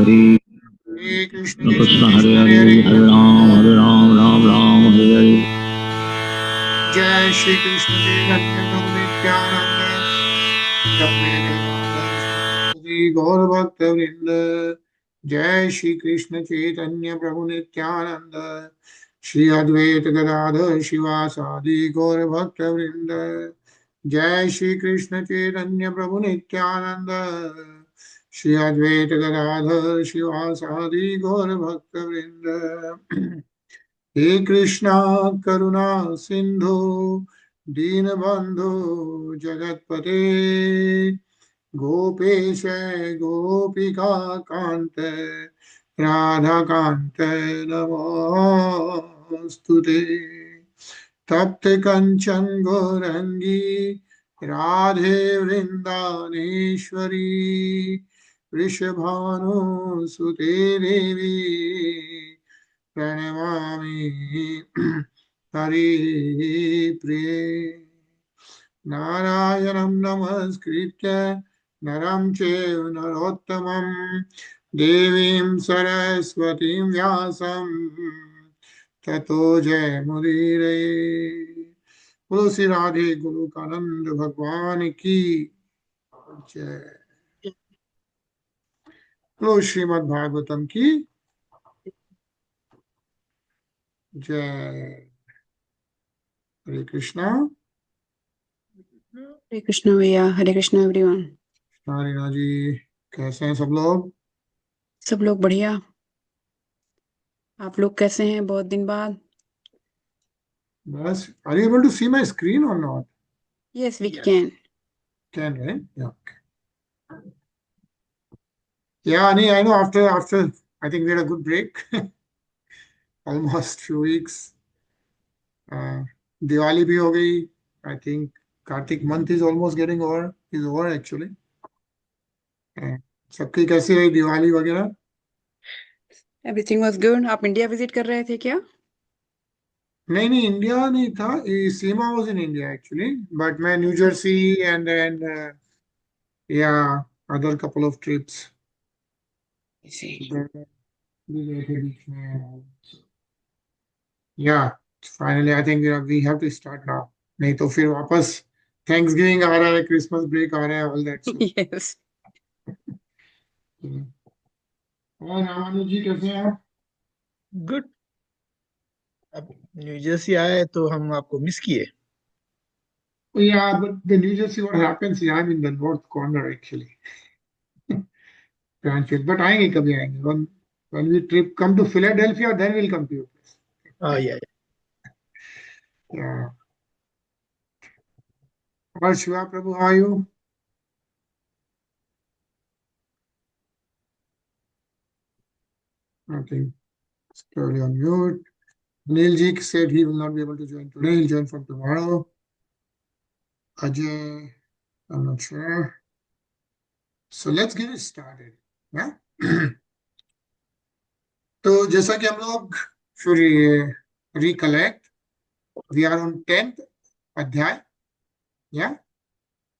Hare Krishna Krishna Hare Hare Hare Ram Ram Ram Hare Hare. Jai Shri Krishna Chaitanya Prabhu Nityananda Gaur Bhakta Vrinda. Jai Shri Krishna Chaitanya Prabhu Nityananda Shri Advaita Gadadhar Shivasadi Gaur Bhakta Vrinda. Jai Shri Krishna Chaitanya Prabhu Nityananda Shri Advaita Gadadhar Shivasadi Gaur Bhakta Vrinda. He Krishna Karuna Sindhu Deenabandhu Jagatpate Gopesha Gopika Kante Radha Kante Namostute Tapte Kanchan Gorangi Radhe Vrindaneshwari Vrishabhanu Sute Devi Pranamami Hari Priye Narayanam Namaskritya Naram Chev Narottamam Devim Saraswatim Vyasam Tato Jai Mudire. Guru Sri Radhe Guru Kanand Bhagwan ki Jai. Guru Srimad Bhagavatam ki Jai. Hare Krishna. Hare Krishna भैया. Hare Krishna everyone. Reena जी कैसे हैं सब लोग? सब लोग बढ़िया. आप लोग कैसे हैं बहुत दिन बाद? बस. Are you able to see my screen or not? Yes, we can. Can, right? Yeah. Okay. Yeah, Ani, I know after I think we had a good break. Almost few weeks. Diwali bhi ho gayi. I think Kartik month is almost getting over. Is over actually. सबकी कैसी रही दिवाली वगैरह? Everything was good. आप India visit कर रहे थे क्या? नहीं इंडिया नहीं था. सीमा was in India actually, but मैं new Jersey and then yeah, other couple of trips. I see. Yeah, finally I think we have to start now. नहीं तो फिर वापस Thanksgiving आ रहा है, Christmas break आ रहा है, all that. So. Yes. और रामानु जी कैसे हैं आप? गुड. अब न्यू जर्सी आए तो हम आपको मिस किए. Yeah, but the New Jersey, what happens is I'm in the north corner actually. But आएंगे कभी आएंगे. When we trip come to Philadelphia, then we'll come to your place. Oh yeah. Yeah. और शिवा प्रभु, how are you? I think it's probably on mute. Neil ji said he will not be able to join today. He'll join from tomorrow. Ajay, I'm not sure. So let's get it started. Yeah. तो जैसा कि हम लोग फिर recollect, we are on 10th अध्याय. Yeah,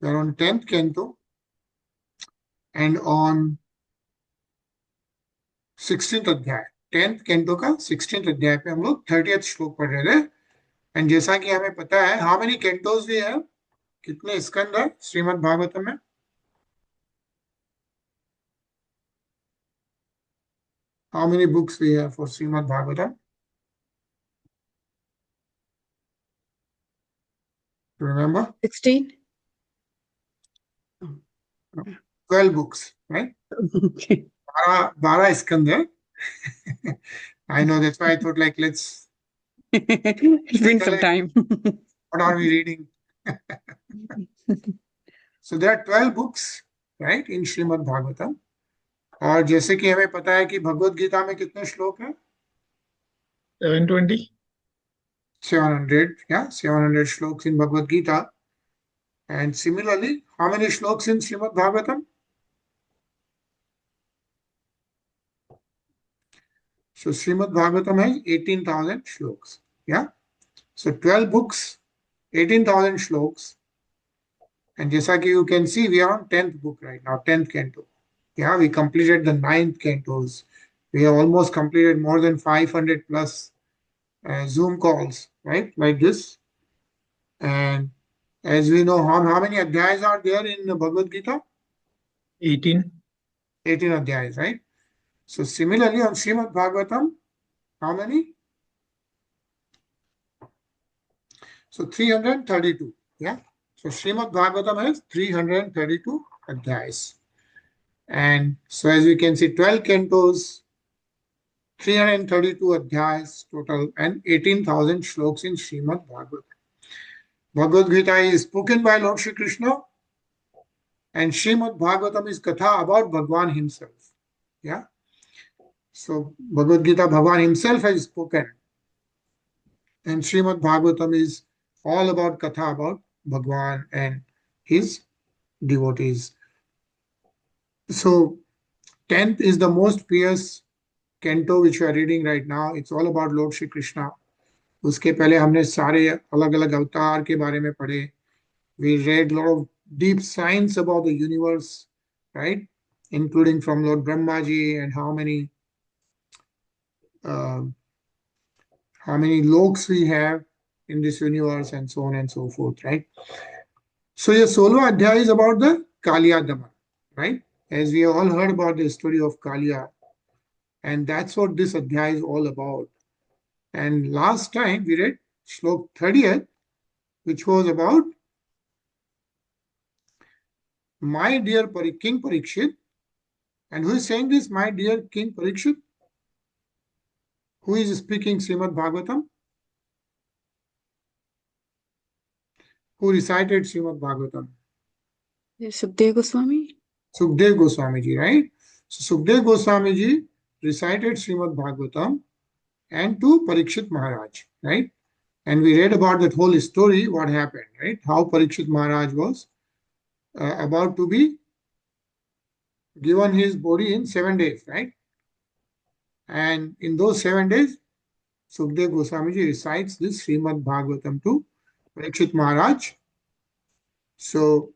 we are on 10th canto and on 16th अध्याय. 10th canto का 16th अध्याय पे हम लोग 30th श्लोक पढ़ रहे थे. एंड जैसा कि हमें पता है, how many cantos we have, कितने स्कंद है श्रीमद् भागवतम में? How many books we have for Srimad Bhagavatam? Remember? 16. 12 books, right? Okay. 12 स्कंद है. I know, that's why I thought like let's. It's been some time. What are we reading? So there are 12 books, right, in Srimad Bhagavatam. और जैसे कि हमें पता है कि भगवत गीता में कितने श्लोक हैं? 720. 700, yeah, 700 shloks in Bhagavad Gita. And similarly, how many shloks in Srimad Bhagavatam? So Srimad Bhagavatam has 18,000 shloks. Yeah. So 12 books, 18,000 shloks. And जैसा कि you can see, we are on 10th book right now, 10th canto. Yeah, we completed the 9th cantos. We have almost completed more than 500 plus Zoom calls, right? Like this. And as we know, how many adhyayas are there in the Bhagavad Gita? 18. 18 adhyayas, right? So similarly on Srimad Bhagavatam, how many? So 332. Yeah. So Srimad Bhagavatam has 332 adhyayas. And so as we can see, 12 cantos, 332 adhyayas total, and 18,000 shloks in Srimad Bhagavatam. Bhagavad Gita is spoken by Lord Shri Krishna, and Srimad Bhagavatam is Katha about Bhagwan himself. Yeah. So Bhagavad Gita, Bhagwan himself has spoken, and Srimad Bhagavatam is all about Katha about Bhagwan and his devotees. So 10th is the most pious canto which we are reading right now. It's all about Lord Shri Krishna. उसके पहले हमने सारे अलग अलग अवतार के बारे में पढ़े. We read a lot of deep science about the universe, right? Including from Lord Brahmaji and how many loks we have in this universe and so on and so forth, right? So your solo adhyaya is about the Kāliya Daman, right? As we have all heard about the story of Kāliya, and that's what this adhyaya is all about. And last time we read Shlok 30th, which was about my dear King Parikshit. And who is saying this, my dear King Parikshit? Who is speaking Srimad Bhagavatam? Who recited Srimad Bhagavatam? Sukhdev Goswami. Sukhdev Goswami ji, right? So Sukhdev Goswami ji recited Srimad Bhagavatam and to Parikshit Maharaj, right? And we read about that whole story, what happened, right? How Parikshit Maharaj was about to be given his body in 7 days, right? And in those 7 days, Sukhdev Goswami ji recites this Srimad Bhagavatam to Parikshit Maharaj. So,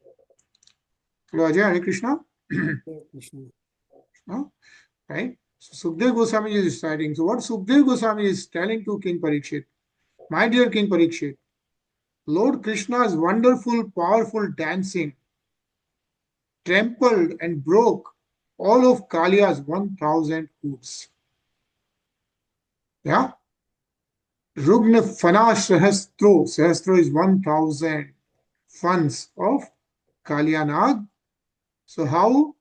hello Ajay, Hare Krishna. No? Right? So Sukhdev Goswami is reciting. So what Sukhdev Goswami is telling to King Parikshit, my dear King Parikshit, Lord Krishna's wonderful, powerful dancing trampled and broke all of Kaliya's 1,000 hoods. Yeah? Rugna Fana Sahastro. Sahastro is 1,000 fans of Kāliya Nag. So how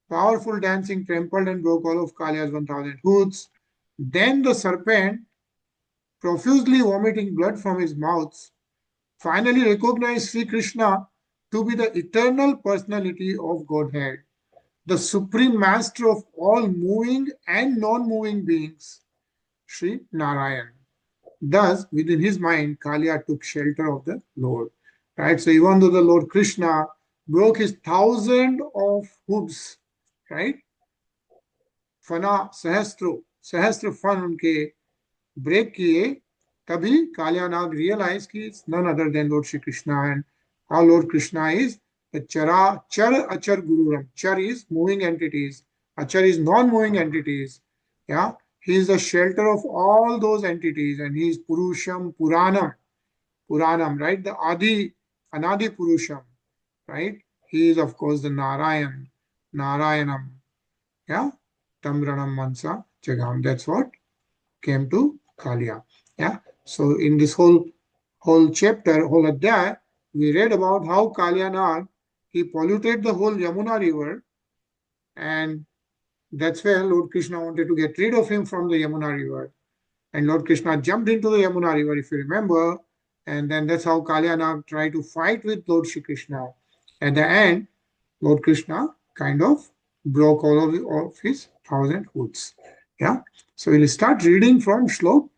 powerful dancing trampled and broke all of Kāliya's 1,000 hoods. Then the serpent, profusely vomiting blood from his mouth, finally recognized Sri Krishna to be the eternal personality of Godhead, the supreme master of all moving and non-moving beings, Sri Narayan. Thus, within his mind, Kāliya took shelter of the Lord. Right? So even though the Lord Krishna broke his 1,000 of hoods, right? Fana सहस्त्र fun उनके break किए, तभी Kāliya Nag realized कि it's none other than Lord Shri Krishna, and how Lord Krishna is the Char Achar Gururam. Char is moving entities, Achar is non-moving entities. Yeah, he is the shelter of all those entities, and he is Purusham Puranam, right? The Anadi Purusham, right? He is of course the Narayanam. Yeah, Tamranam Mansa Jagam. That's what came to Kāliya. Yeah. So in this whole chapter, whole adhyaya, we read about how Kāliya Nag, he polluted the whole Yamuna river, and that's where Lord Krishna wanted to get rid of him from the Yamuna river. And Lord Krishna jumped into the Yamuna river, if you remember, and then that's how Kāliya Nag tried to fight with Lord Shri Krishna. At the end, Lord Krishna kind of broke all of his 1,000 hoods. Yeah. So we'll start reading from Shlok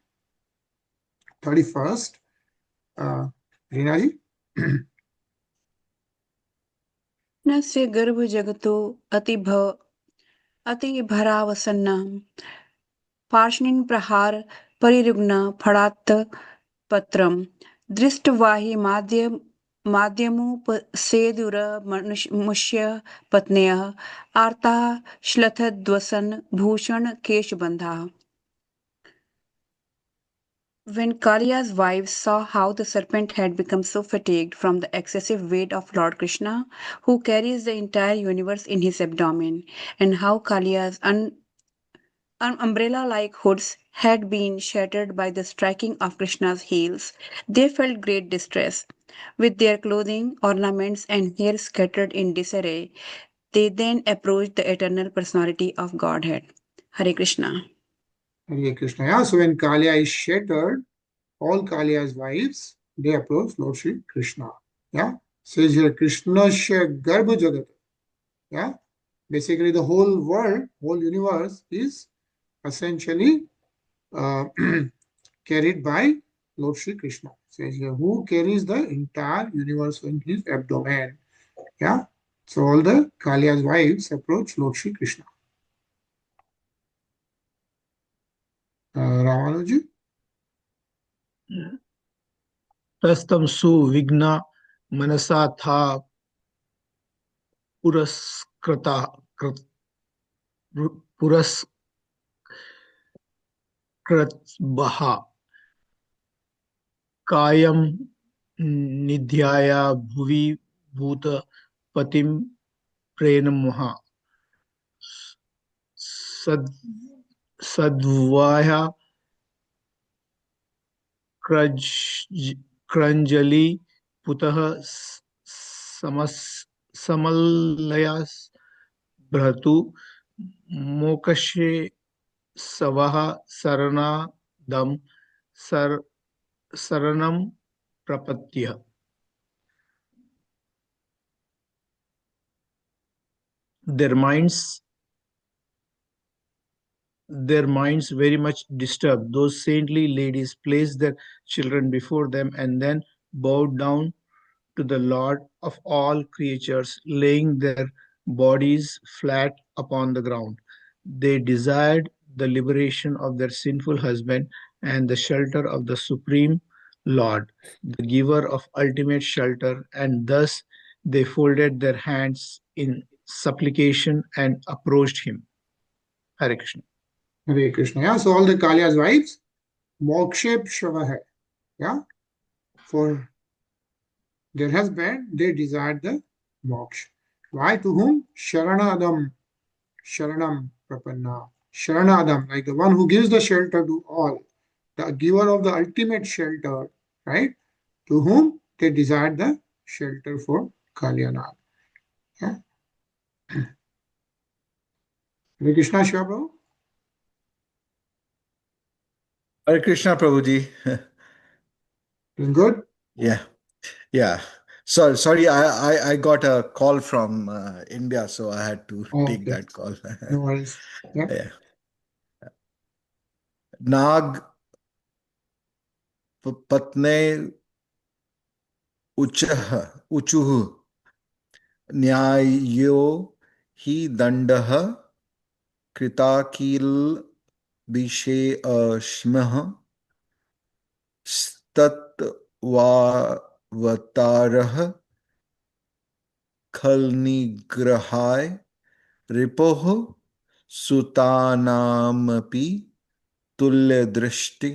31st. Reena ji. नस्य गर्भ जगतो अति भरावसन्ना पार्ष्णिन प्रहार परिरुग्ण फड़ात् पत्रम दृष्टवाहि माद्य माध्यमुपसेदुर मुष्य पत्न्यः आर्ताः श्लथद्वसन Bhushan केशबन्धाः. When Kaliya's wives saw how the serpent had become so fatigued from the excessive weight of Lord Krishna, who carries the entire universe in his abdomen, and how Kaliya's umbrella-like hoods had been shattered by the striking of Krishna's heels, they felt great distress. With their clothing, ornaments, and hair scattered in disarray, they then approached the eternal personality of Godhead. Hare Krishna. Hare Krishna. Yeah, so when Kāliya is shattered, all Kāliya's wives, they approach Lord Shri Krishna. Yeah, says here Krishnasya Garbha Jagat. Yeah, basically the whole world, whole universe is essentially carried by Lord Shri Krishna. Says here, who carries the entire universe in his abdomen. Yeah, so all the Kāliya's wives approach Lord Shri Krishna. Ramanuji. तस्तम सुविघ्न मनसा था पुरस्कृता पुरस्कृतबः कायं निध्याय भुवि भूत पतिं प्रेणमः सद्वाह क्रंजलि पुतः समलयास भ्रतु मोक्षे सवः शरणादम शरणं प्रपत्य. Their minds very much disturbed. Those saintly ladies placed their children before them and then bowed down to the Lord of all creatures, laying their bodies flat upon the ground. They desired the liberation of their sinful husband and the shelter of the Supreme Lord, the giver of ultimate shelter, and thus they folded their hands in supplication and approached him. Hare Krishna. Hare Krishna. Yeah, so all the Kāliya's wives, Mokshep Shavaha. Yeah, for their husband, they desired the moksha. Why? To whom? Sharanadam, Sharanam Prapanna. Sharanadam, like the one who gives the shelter to all, the giver of the ultimate shelter, right? To whom they desired the shelter for Kalyanad. Yeah. Hare Krishna, Shiva Prabhu. Hare Krishna, Prabhuji. Doing good? Yeah. Sorry, I got a call from India, so I had to take that call. No worries. Yeah. Yeah. Nag patne uchuh न्यायो हि दंडः कृताकील विषेअश्मः स्तत्वावतारः खलनिग्रहाय रिपोः सुतानामपि तुल्यदृष्टि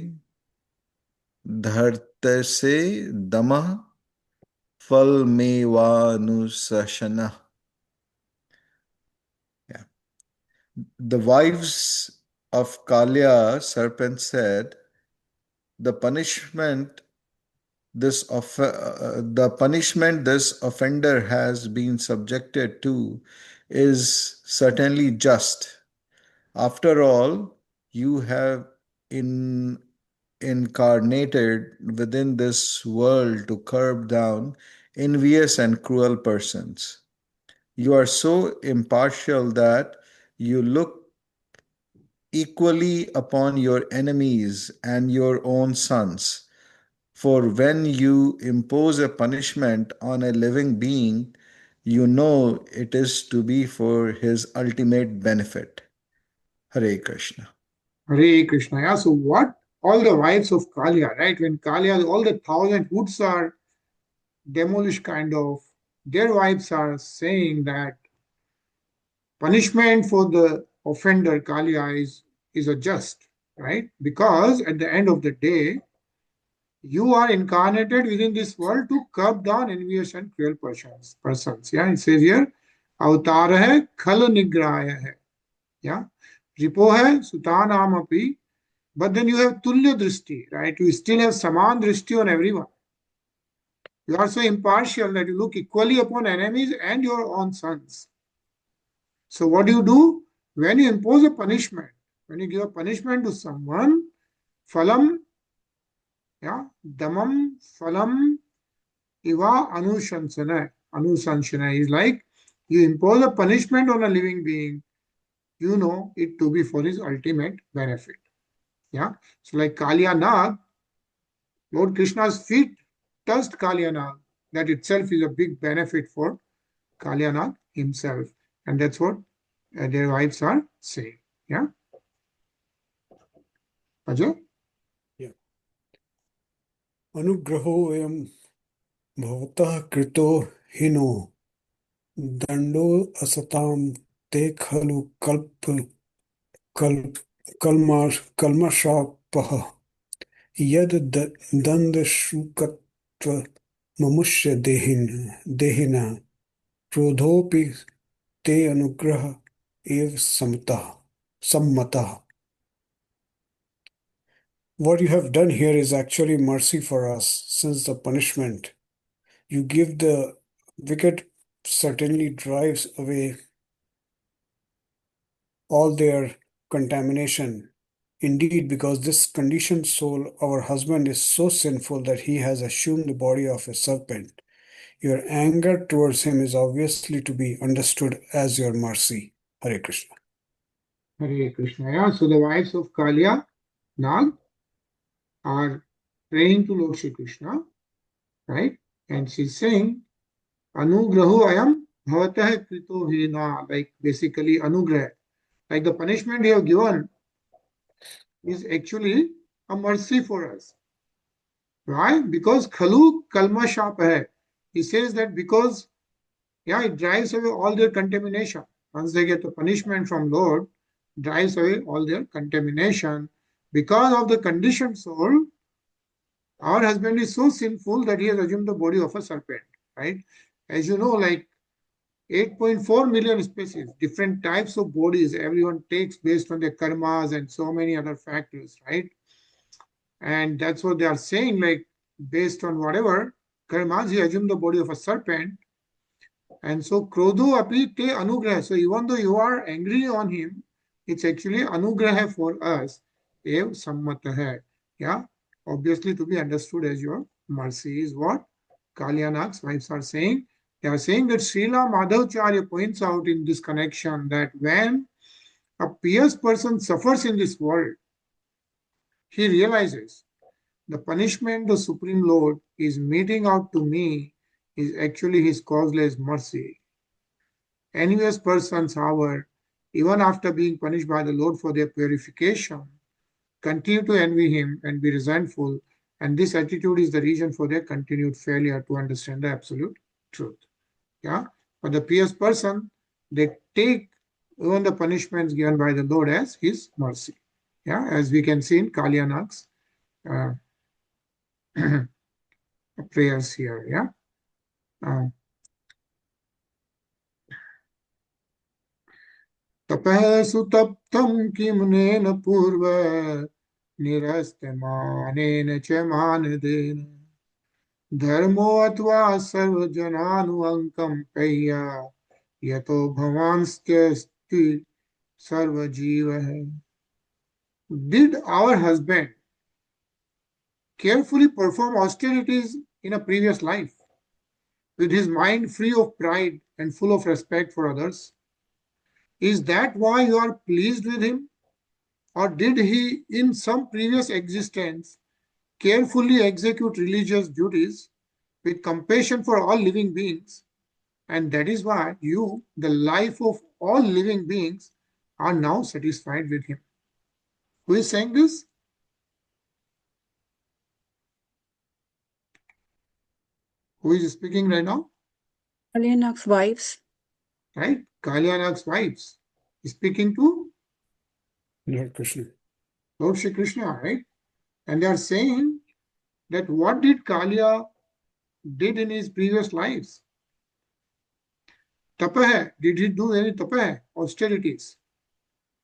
धर्तसे दमः फलमेवानुशशनः. Yeah. The wives of Kāliya, serpent, said, the punishment this offender has been subjected to is certainly just. After all, you have incarnated within this world to curb down envious and cruel persons. You are so impartial that you look equally upon your enemies and your own sons. For when you impose a punishment on a living being, you know it is to be for his ultimate benefit. Hare Krishna. Hare Krishna. Yeah, so what all the wives of Kāliya, right? When Kāliya, all the 1,000 hoods are demolish kind of, their wives are saying that punishment for the offender Kāliya is a just, right? Because at the end of the day, you are incarnated within this world to curb down envious and cruel persons. Yeah, it says here, avatar hai, khal nigraya hai. Yeah, ripo hai, sutanam api. But then you have tulya drishti, right? You still have saman drishti on everyone. You are so impartial that you look equally upon enemies and your own sons. So what do? When you impose a punishment, when you give a punishment to someone, phalam, yeah, damam, phalam, iva anusanshana is like you impose a punishment on a living being, you know it to be for his ultimate benefit. Yeah. So like Kāliya Nag, Lord Krishna's feet touched Kāliya Nag. That itself is a big benefit for Kāliya Nag himself. And that's what their wives are saying. Yeah. Ajay? Yeah. Anugraho vayam bhavatah krito hino dando asatam te khalu kalmashapaha yad dandashukatva mamushya dehina prodhopi te anugraha ev sammata. What you have done here is actually mercy for us, since the punishment you give the wicked certainly drives away all their contamination. Indeed, because this conditioned soul, our husband, is so sinful that he has assumed the body of a serpent. Your anger towards him is obviously to be understood as your mercy. Hare Krishna. Hare Krishna. Yeah. So the wives of Kāliya Nag are praying to Lord Shri Krishna, right? And she's saying, Anugraho ayam bhavatah krito hina, like basically anugrah. Like the punishment you have given is actually a mercy for us. Why? Because khalu kalma shap hai. He says that because, yeah, it drives away all their contamination. Once they get the punishment from Lord, drives away all their contamination. Because of the conditioned soul, our husband is so sinful that he has assumed the body of a serpent, right? As you know, like 8.4 million species, different types of bodies everyone takes based on their karmas and so many other factors, right? And that's what they are saying, like based on whatever karmas, he assumed the body of a serpent. And so krodho api te anugraha. So even though you are angry on him, it's actually anugraha for us. Ev sammata hai. Yeah. Obviously to be understood as your mercy is what Kāliya Nag's wives are saying. They are saying that Srila Madhavacharya points out in this connection that when a pious person suffers in this world, he realizes the punishment the Supreme Lord is meting out to me is actually his causeless mercy. Envious persons, however, even after being punished by the Lord for their purification, continue to envy him and be resentful, and this attitude is the reason for their continued failure to understand the absolute truth. Yeah, but the pious person, they take even the punishments given by the Lord as his mercy. Yeah, as we can see in Kāliya Nag's prayers here. Yeah. Tapah sutaptam kimnena purva nirastamanena chamanadena dharmo atva sarvajananuankam payya yato bhavanstyasti sarvajiva. Did our husband carefully perform austerities in a previous life with his mind free of pride and full of respect for others? Is that why you are pleased with him? Or did he, in some previous existence, carefully execute religious duties with compassion for all living beings? And that is why you, the life of all living beings, are now satisfied with him. Who is saying this? Who is speaking right now? Kalyanak's wives. Right? Kalyanak's wives. Speaking to Lord Krishna. Lord Shri Krishna, right? And they are saying that what did Kāliya did in his previous lives? Tapah, did he do any tapah, austerities?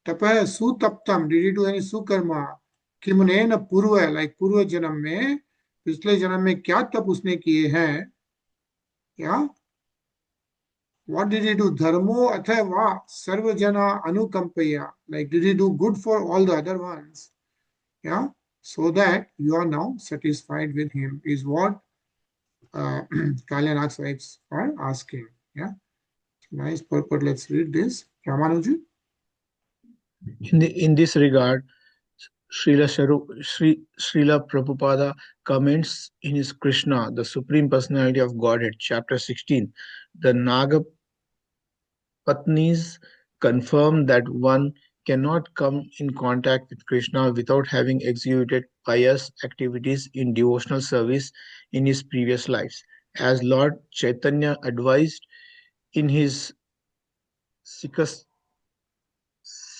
Tapah, sutaptam, did he do any sukarma? किमुनेन पूर्व like पूर्व जन्म में पिछले जन्म में क्या तप उसने किए हैं या what did he do dharmo athava sarvajana anukampaya like did he do good for all the other ones yeah so that you are now satisfied with him is what Kalyanak's wives are asking yeah nice purport let's read this Ramanuji In this regard, Srila Prabhupada comments in his Krishna, the Supreme Personality of Godhead, chapter 16, the Nagapatnis confirm that one cannot come in contact with Krishna without having executed pious activities in devotional service in his previous lives. As Lord Chaitanya advised in his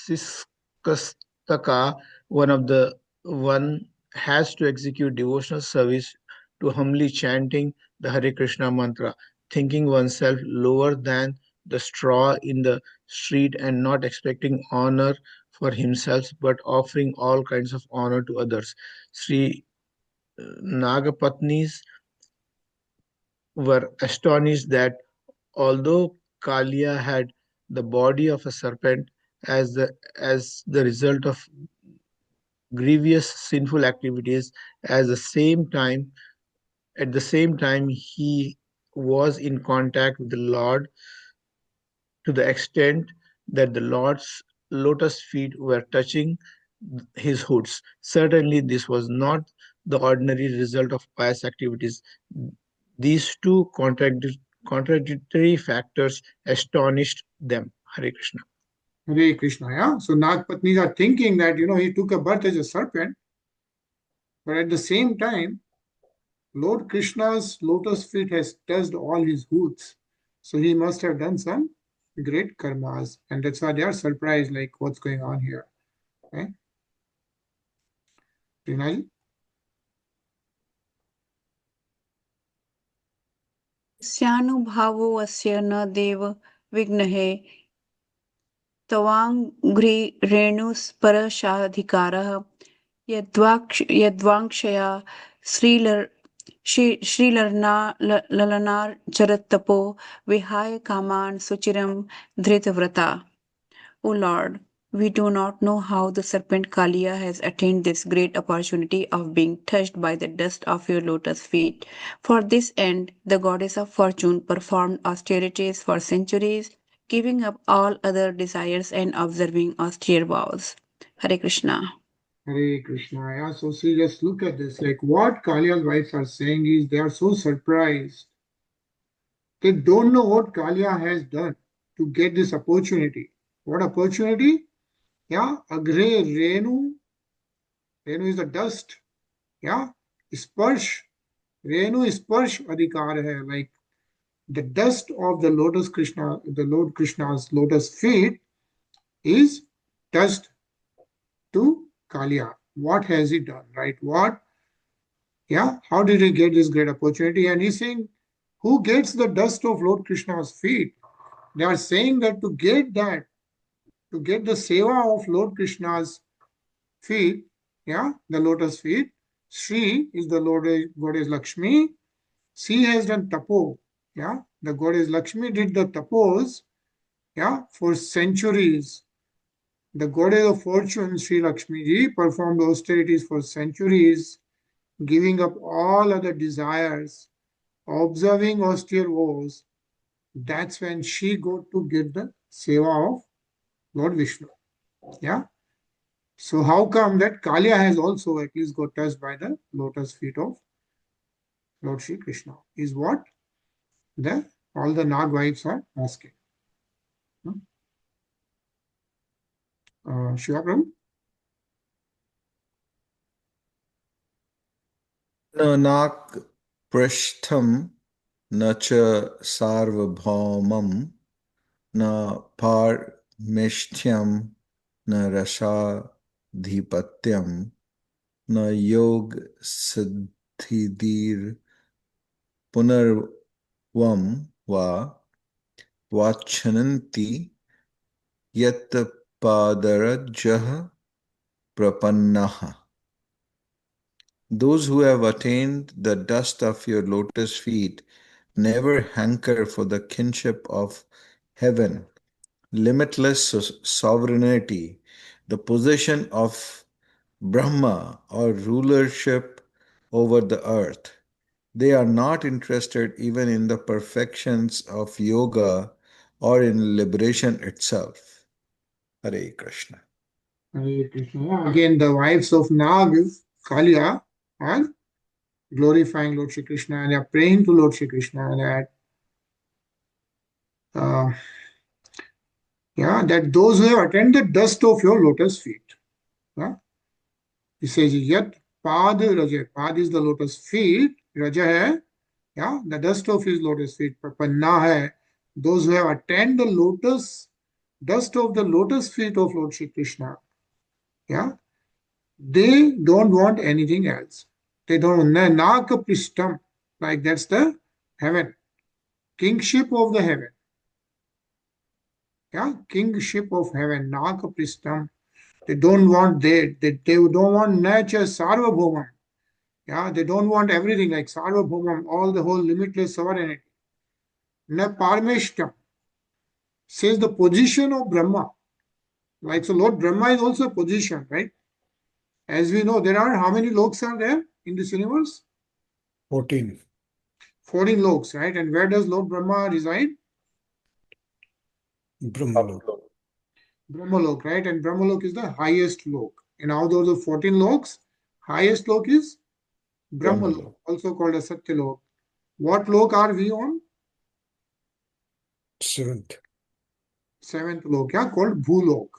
Siskastaka, one has to execute devotional service to humbly chanting the Hare Krishna mantra, thinking oneself lower than the straw in the street and not expecting honor for himself but offering all kinds of honor to others. Sri Nagapatnis were astonished that although Kalia had the body of a serpent as the result of grievous sinful activities, at the same time he was in contact with the Lord to the extent that the Lord's lotus feet were touching his hoods. Certainly, this was not the ordinary result of pious activities. These two contradictory factors astonished them. Hare Krishna. Hare Krishna yeah so Nagpatnis are thinking that he took a birth as a serpent but at the same time Lord Krishna's lotus feet has touched all his hoods. So he must have done some great karmas. And that's why they are surprised, like, what's going on here? Okay? Rinaji? स्यानुभावो अस्य न देव विघ्नहे तवाङ्घ्रिरेणुस्पर्शाधिकारः यद्वाङ्क्षया श्रीललनाचरत्तपो विहाय कामान् सुचिरं धृतव्रता. O Lord, we do not know how the serpent Kāliya has attained this great opportunity of being touched by the dust of your lotus feet. For this end, the goddess of fortune performed austerities for centuries, giving up all other desires and observing austere vows. Hare Krishna. Hare Krishna. Yeah, so see, just look at this. Like what Kaliya's wives are saying is they are so surprised. They don't know what Kaliya has done to get this opportunity. What opportunity? Yeah, Agre Renu. Renu is the dust. Yeah, Sparsh. Renu Sparsh Adhikar hai. Like the dust of the lotus Krishna, the Lord Krishna's lotus feet is touched to Kaliya. What has he done, right? What? Yeah, how did he get this great opportunity? And he's saying, who gets the dust of Lord Krishna's feet? They are saying that to get that, to get the seva of Lord Krishna's feet, yeah, the lotus feet, Sri is the Lord goddess Lakshmi. She has done tapo, yeah. The goddess Lakshmi did the tapos, yeah, for centuries. The goddess of fortune, Sri Lakshmi ji, performed austerities for centuries, giving up all other desires, observing austere vows. That's when she got to get the seva of Lord Vishnu. Yeah. So how come that Kāliya has also at least got touched by the lotus feet of Lord Shri Krishna? Is what all the Nag wives are asking. Shiva Prabhu? Nanak prashtham न च सार्वभौमं न पारमेष्ठ्यं न रसाधिपत्यं न योगसिद्धिर्पुनर्वं वा वाच्छन्ति यत्पादरजः prapannaha. Those who have attained the dust of your lotus feet never hanker for the kinship of heaven, limitless sovereignty, the possession of Brahma, or rulership over the earth. They are not interested even in the perfections of yoga or in liberation itself. Hare Krishna. Hare Krishna. Again, the wives of Nag, Kāliya, are glorifying Lord Shri Krishna and are praying to Lord Shri Krishna that that those who have attained the dust of your lotus feet. He says, Yat Pad Raja. Pad is the lotus feet. Raja hai, the dust of his lotus feet. Prapanna hai. Those who have attained the lotus, dust of the lotus feet of Lord Shri Krishna. They don't want anything else. They don't want Prishtam, like that's the heaven, kingship of the heaven. Kingship of heaven, Naka Prishtam. They don't want that. They don't want nature, Sarvabhaumam. They don't want everything like Sarvabhaumam, all the whole limitless sovereignty. Na Parmeshtam says the position of Brahma. Like so, Lord Brahma is also a position, right? As we know, there are how many loks are there in this universe? 14. 14 loks, right? And where does Lord Brahma reside? Brahmalok. Brahmalok, right? And Brahmalok is the highest lok. And out of the 14 loks, highest lok is Brahmalok, also called as Satyalok. What lok are we on? 7th. 7th lok, called Bhulok.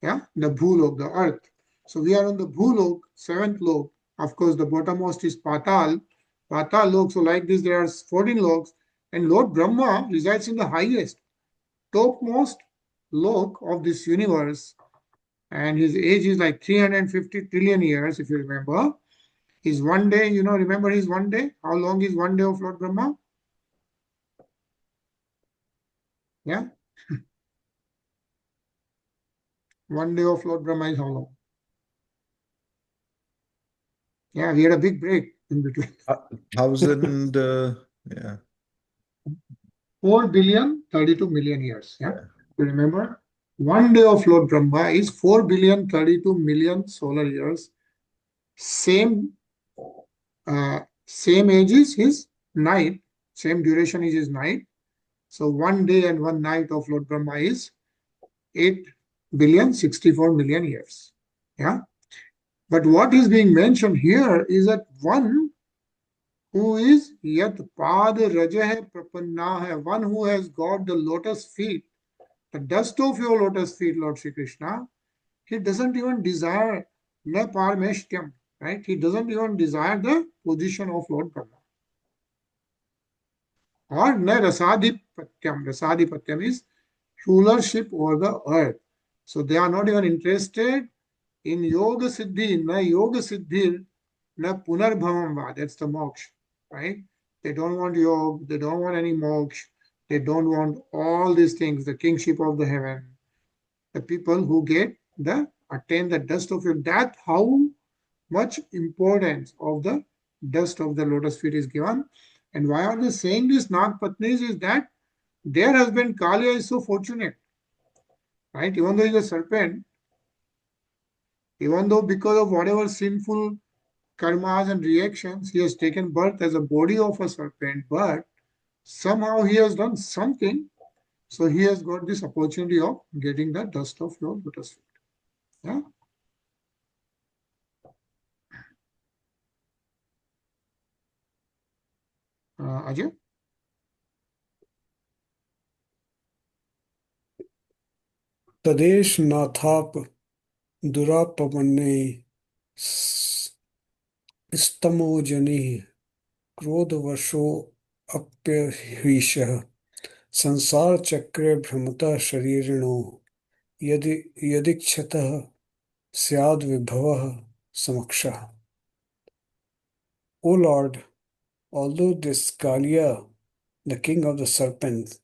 The Bhulok, the earth. So we are on the Bhulok, 7th lok. Of course, the bottommost is Patal. Patal lok. So like this, there are 14 loks. And Lord Brahma resides in the highest, topmost lok of this universe. And his age is like 350 trillion years, if you remember. His one day, remember his one day? How long is one day of Lord Brahma? One day of Lord Brahma is how long? We had a big break in between. 4 billion 32 million years. You remember? One day of Lord Brahma is 4 billion 32 million solar years. Same age is his night. Same duration is his night. So 1 day and 1 night of Lord Brahma is 8 billion 64 million years. But what is being mentioned here is that one who is Yat Pad Rajah Prapanna, one who has got the lotus feet, the dust of your lotus feet, Lord Shri Krishna, he doesn't even desire na parmeshtyam, right? He doesn't even desire the position of Lord Brahma. Or na rasadhipatyam. Rasadhipatyam is rulership over the earth. So they are not even interested in yoga siddhi, na yoga siddhir, na punarbhavam va. That's the moksha, right? They don't want yoga, they don't want any moksha, they don't want all these things, the kingship of the heaven. The people who attain the dust of your, that how much importance of the dust of the lotus feet is given. And why are they saying this, Nag Patnis, is that their husband Kāliya is so fortunate, right? Even though he's a serpent, even though because of whatever sinful karmas and reactions, he has taken birth as a body of a serpent, but somehow he has done something, so he has got this opportunity of getting the dust of your lotus feet. Ajay? Tadesh Nathap Durapamanne Istamojani Krodhavasho apyahishah sansar chakre bhramata sharirino yadikchatah syad vibhavah samaksha. O Lord, although this Kāliya, the king of the serpents,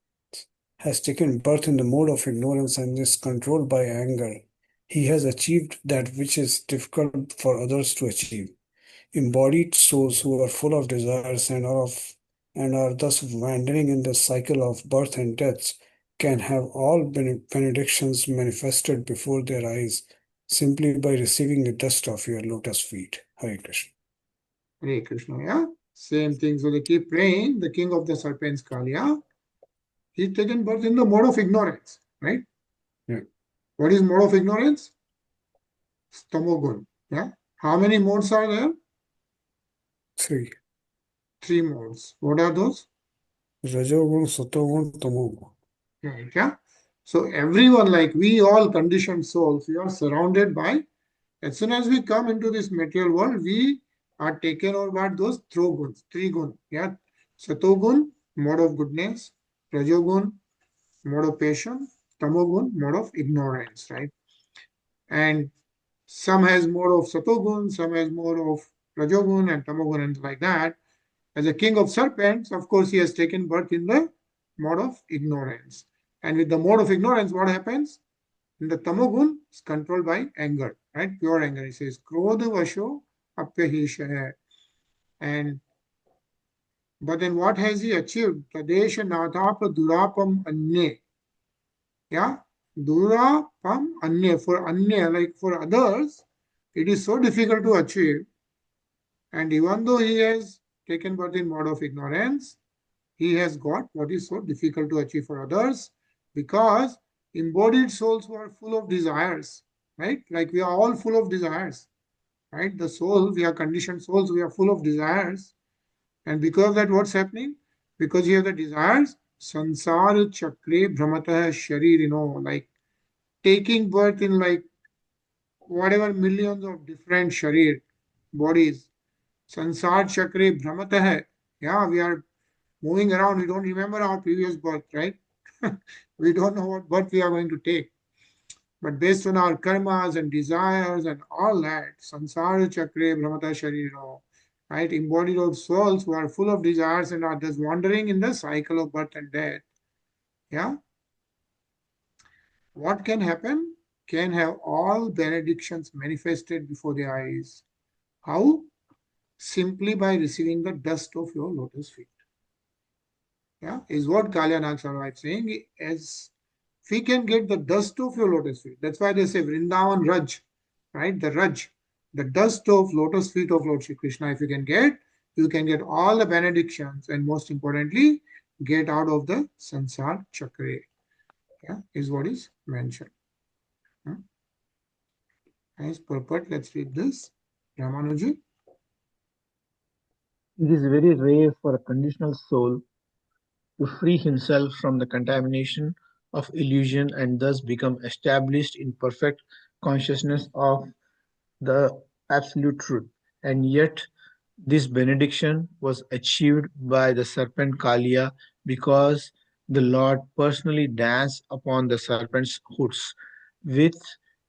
has taken birth in the mode of ignorance and is controlled by anger, he has achieved that which is difficult for others to achieve. Embodied souls who are full of desires and are thus wandering in the cycle of birth and death can have all benedictions manifested before their eyes simply by receiving the dust of your lotus feet. Hare Krishna. Hare Krishna, yeah. Same thing. So they keep praying, the king of the serpents, Kāliya. He's taken birth in the mode of ignorance, right? Yeah. What is mode of ignorance? Tamogun. Yeah. How many modes are there? Three. 3 modes. What are those? Rajogun, Satogun, Tamogun. Right. Yeah. So everyone, like we all conditioned souls, we are surrounded by, as soon as we come into this material world, we are taken over by those guns, 3 gun. Yeah. Satogun, mode of goodness. Rajogun, mode of patience. Tamogun, mode of ignorance, right? And some has more of Satogun, some has more of Rajogun and Tamogun and like that. As a king of serpents, of course, he has taken birth in the mode of ignorance. And with the mode of ignorance, what happens? In the Tamogun, is controlled by anger, right? Pure anger. He says, Krodha Vasho Apyahisha. And but then what has he achieved? Tadesha Nathapa Durapam Anye. Yeah? Durapam Anye. For Anye, like for others, it is so difficult to achieve. And even though he has taken birth in mode of ignorance, he has got what is so difficult to achieve for others, because embodied souls who are full of desires, right? Like we are all full of desires, right? The soul, we are conditioned souls, we are full of desires. And because of that, what's happening? Because you have the desires, sansara chakre bhramata sharir, like taking birth in like whatever millions of different sharir, bodies. Sansar chakre bhramata hai. Yeah, we are moving around. We don't remember our previous birth, right? We don't know what birth we are going to take. But based on our karmas and desires and all that, sansara chakre bhramata shariro, right? Embodied of souls who are full of desires and are just wandering in the cycle of birth and death. Yeah. What can happen? Can have all benedictions manifested before their eyes. How? Simply by receiving the dust of your lotus feet. Yeah, is what Kāliya Nagsarva is saying. As if we can get the dust of your lotus feet, that's why they say Vrindavan Raj, right? The Raj, the dust of lotus feet of Lord Shri Krishna. If you can get all the benedictions, and most importantly, get out of the Sansar Chakra. Yeah, is what is mentioned. Nice purport. Let's read this. Ramanuji. It is very rare for a conditional soul to free himself from the contamination of illusion and thus become established in perfect consciousness of the absolute truth. And yet, this benediction was achieved by the serpent Kāliya because the Lord personally danced upon the serpent's hoods with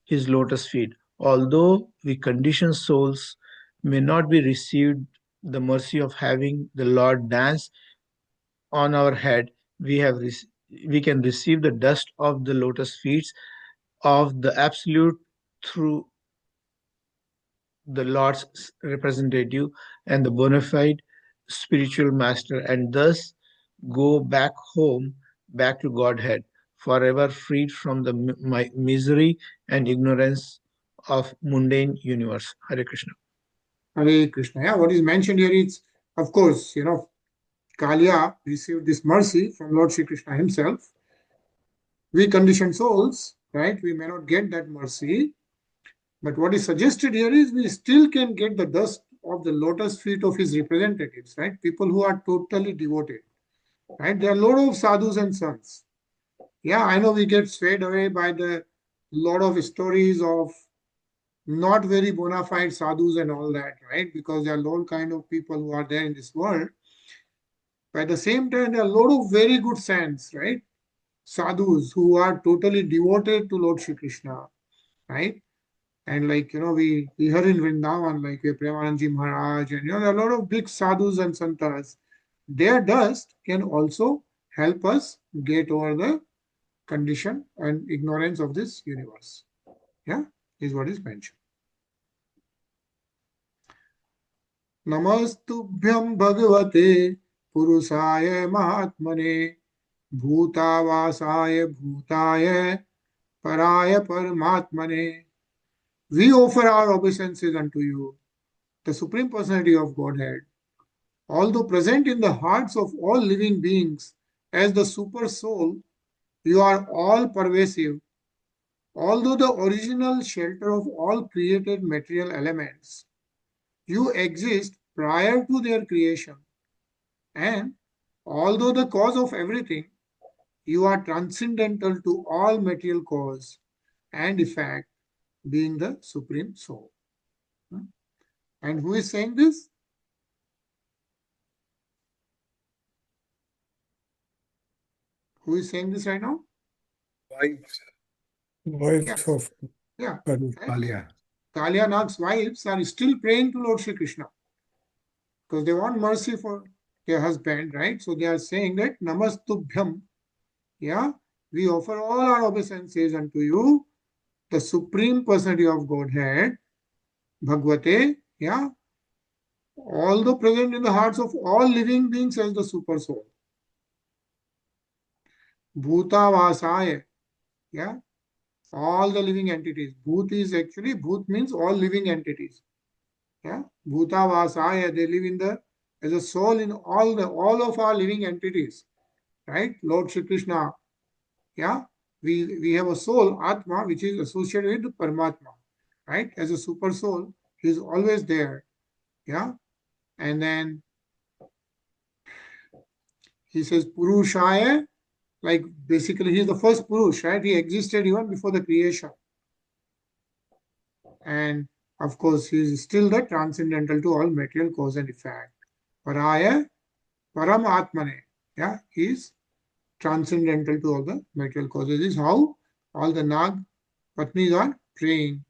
his lotus feet. Although we conditioned souls may not be received the mercy of having the Lord dance on our head, we can receive the dust of the lotus feet of the Absolute through the Lord's representative and the bona fide spiritual master, and thus go back home, back to Godhead, forever freed from the misery and ignorance of mundane universe. Hare Krishna. Hare Krishna. Yeah, what is mentioned here is, of course, Kāliya received this mercy from Lord Shri Krishna himself. We conditioned souls, right? We may not get that mercy. But what is suggested here is we still can get the dust of the lotus feet of his representatives, right? People who are totally devoted, right? There are a lot of sadhus and sants. Yeah, I know we get swayed away by the lot of stories of not very bona fide sadhus and all that, right? Because there are all kind of people who are there in this world. At the same time, there are a lot of very good saints, right? Sadhus who are totally devoted to Lord Shri Krishna, right? And like, we heard in Vrindavan, like Premanandji Maharaj, and there are a lot of big sadhus and santas. Their dust can also help us get over the condition and ignorance of this universe. Yeah, is what is mentioned. Namastubhyam Bhagavate Purusaya Mahatmane Bhutavasaya Bhutaya Paraya Paramatmane. We offer our obeisances unto you, the Supreme Personality of Godhead, although present in the hearts of all living beings as the Super Soul, you are all pervasive. Although the original shelter of all created material elements, you exist prior to their creation. And although the cause of everything, you are transcendental to all material cause and effect, being the Supreme Soul. And who is saying this? Who is saying this right now? Wife Yes. of Yeah. Kāliya. Kāliya Nag's wives are still praying to Lord Shri Krishna because they want mercy for their husband, right? So they are saying that Namastubhyam, yeah, we offer all our obeisances unto you, the Supreme Personality of Godhead, Bhagavate, yeah, although present in the hearts of all living beings as the Super Soul. Bhutavasaya, yeah, all the living entities. Bhut is actually, Bhut means all living entities. Yeah, Bhutavasaya, they live in the as a soul in all of our living entities, right? Lord Shri Krishna, yeah, we have a soul, Atma, which is associated with Paramatma, right? As a super soul, he is always there, yeah. And then he says Purushaya, like basically he's the first Purush, right? He existed even before the creation. And of course, he is still the transcendental to all material cause and effect. Paraya, Paramatmane, yeah, he is transcendental to all the material causes. This is how all the Nag Patnis are praying.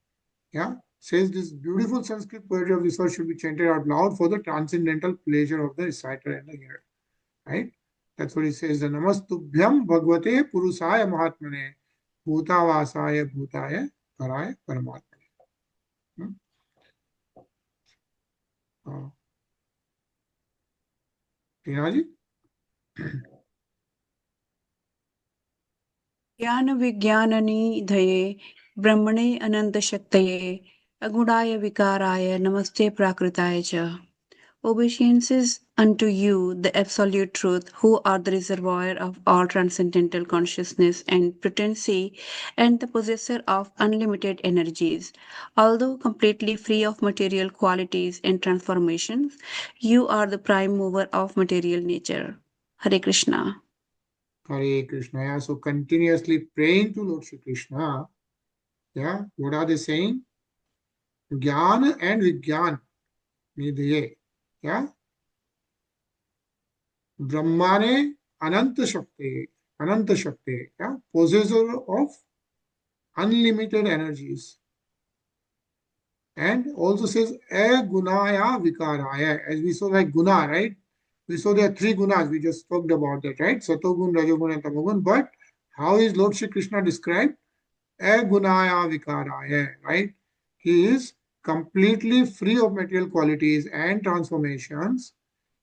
Yeah, says this beautiful Sanskrit poetry of this verse should be chanted out loud for the transcendental pleasure of the reciter and the hearer. Right? That's what he says. The Namastubhyam Bhagavate Purusaya Mahatmane Bhutavasaya Bhutaya Paraya Paramatmane. Tinaji? ज्ञान विज्ञाननिधये ब्रह्मणे अनन्तशक्तये अगुणाय विकाराय नमस्ते प्राकृताय च. Obeisances unto you, the absolute truth, who are the reservoir of all transcendental consciousness and potency, and the possessor of unlimited energies. Although completely free of material qualities and transformations, you are the prime mover of material nature. Hare Krishna. Hare Krishna. Yeah, so continuously praying to Lord Shri Krishna. Yeah, what are they saying? Jnana and Vijnana. Nidhiye. Yeah, Brahmane Ananta Shakti, yeah, possessor of unlimited energies. And also says A Gunaya Vikaraya, as we saw like Guna, right? We saw there are three gunas, we just talked about that, right? Satogun, Rajogun, and Tamogun. But how is Lord Shri Krishna described? A Gunaya Vikaraya, right? He is completely free of material qualities and transformations.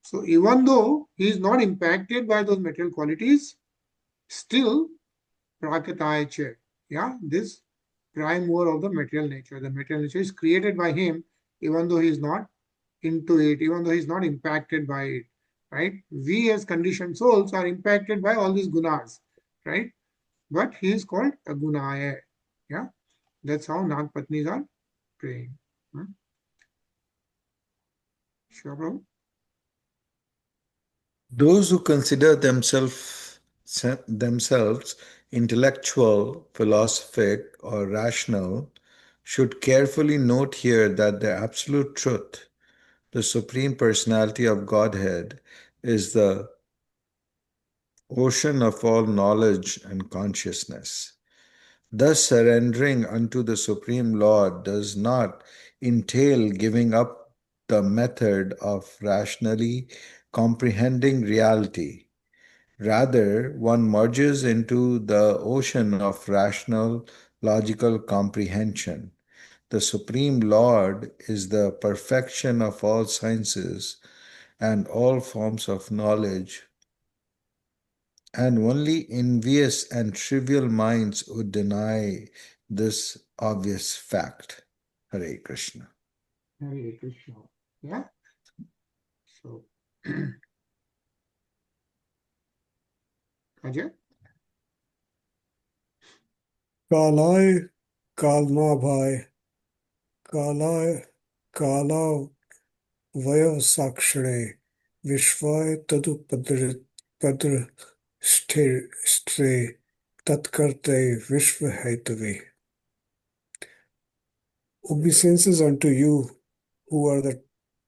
So even though he is not impacted by those material qualities, still Prakatayacha, yeah, this prime mover of the material nature. The material nature is created by him, even though he is not into it, even though he is not impacted by it, right? We as conditioned souls are impacted by all these gunas, right? But he is called a gunaya. Yeah, that's how Nag Patnis are praying. Sure, Prabhu? Those who consider themselves intellectual, philosophic, or rational should carefully note here that the absolute truth, the Supreme Personality of Godhead, is the ocean of all knowledge and consciousness. Thus, surrendering unto the Supreme Lord does not entail giving up the method of rationally comprehending reality. Rather, one merges into the ocean of rational, logical comprehension. The Supreme Lord is the perfection of all sciences and all forms of knowledge, and only envious and trivial minds would deny this obvious fact. Hare Krishna. Hare Krishna. Yeah. So, Ajay. Kālāya kālnābhāya kālāya kālā vayavasakshane vishvāya tadupadrishtre tatkarte vishvahetave. Obeisances unto you, who are the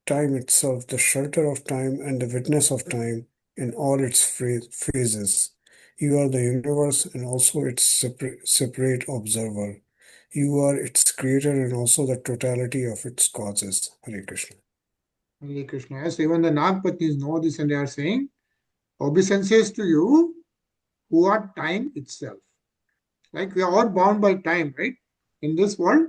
time itself, the shelter of time and the witness of time in all its phases. You are the universe and also its separate observer. You are its creator and also the totality of its causes. Hare Krishna. Hare Krishna. Yes, even the Nagpatis know this and they are saying, obeisances to you who are time itself. Like we are all bound by time, right? In this world,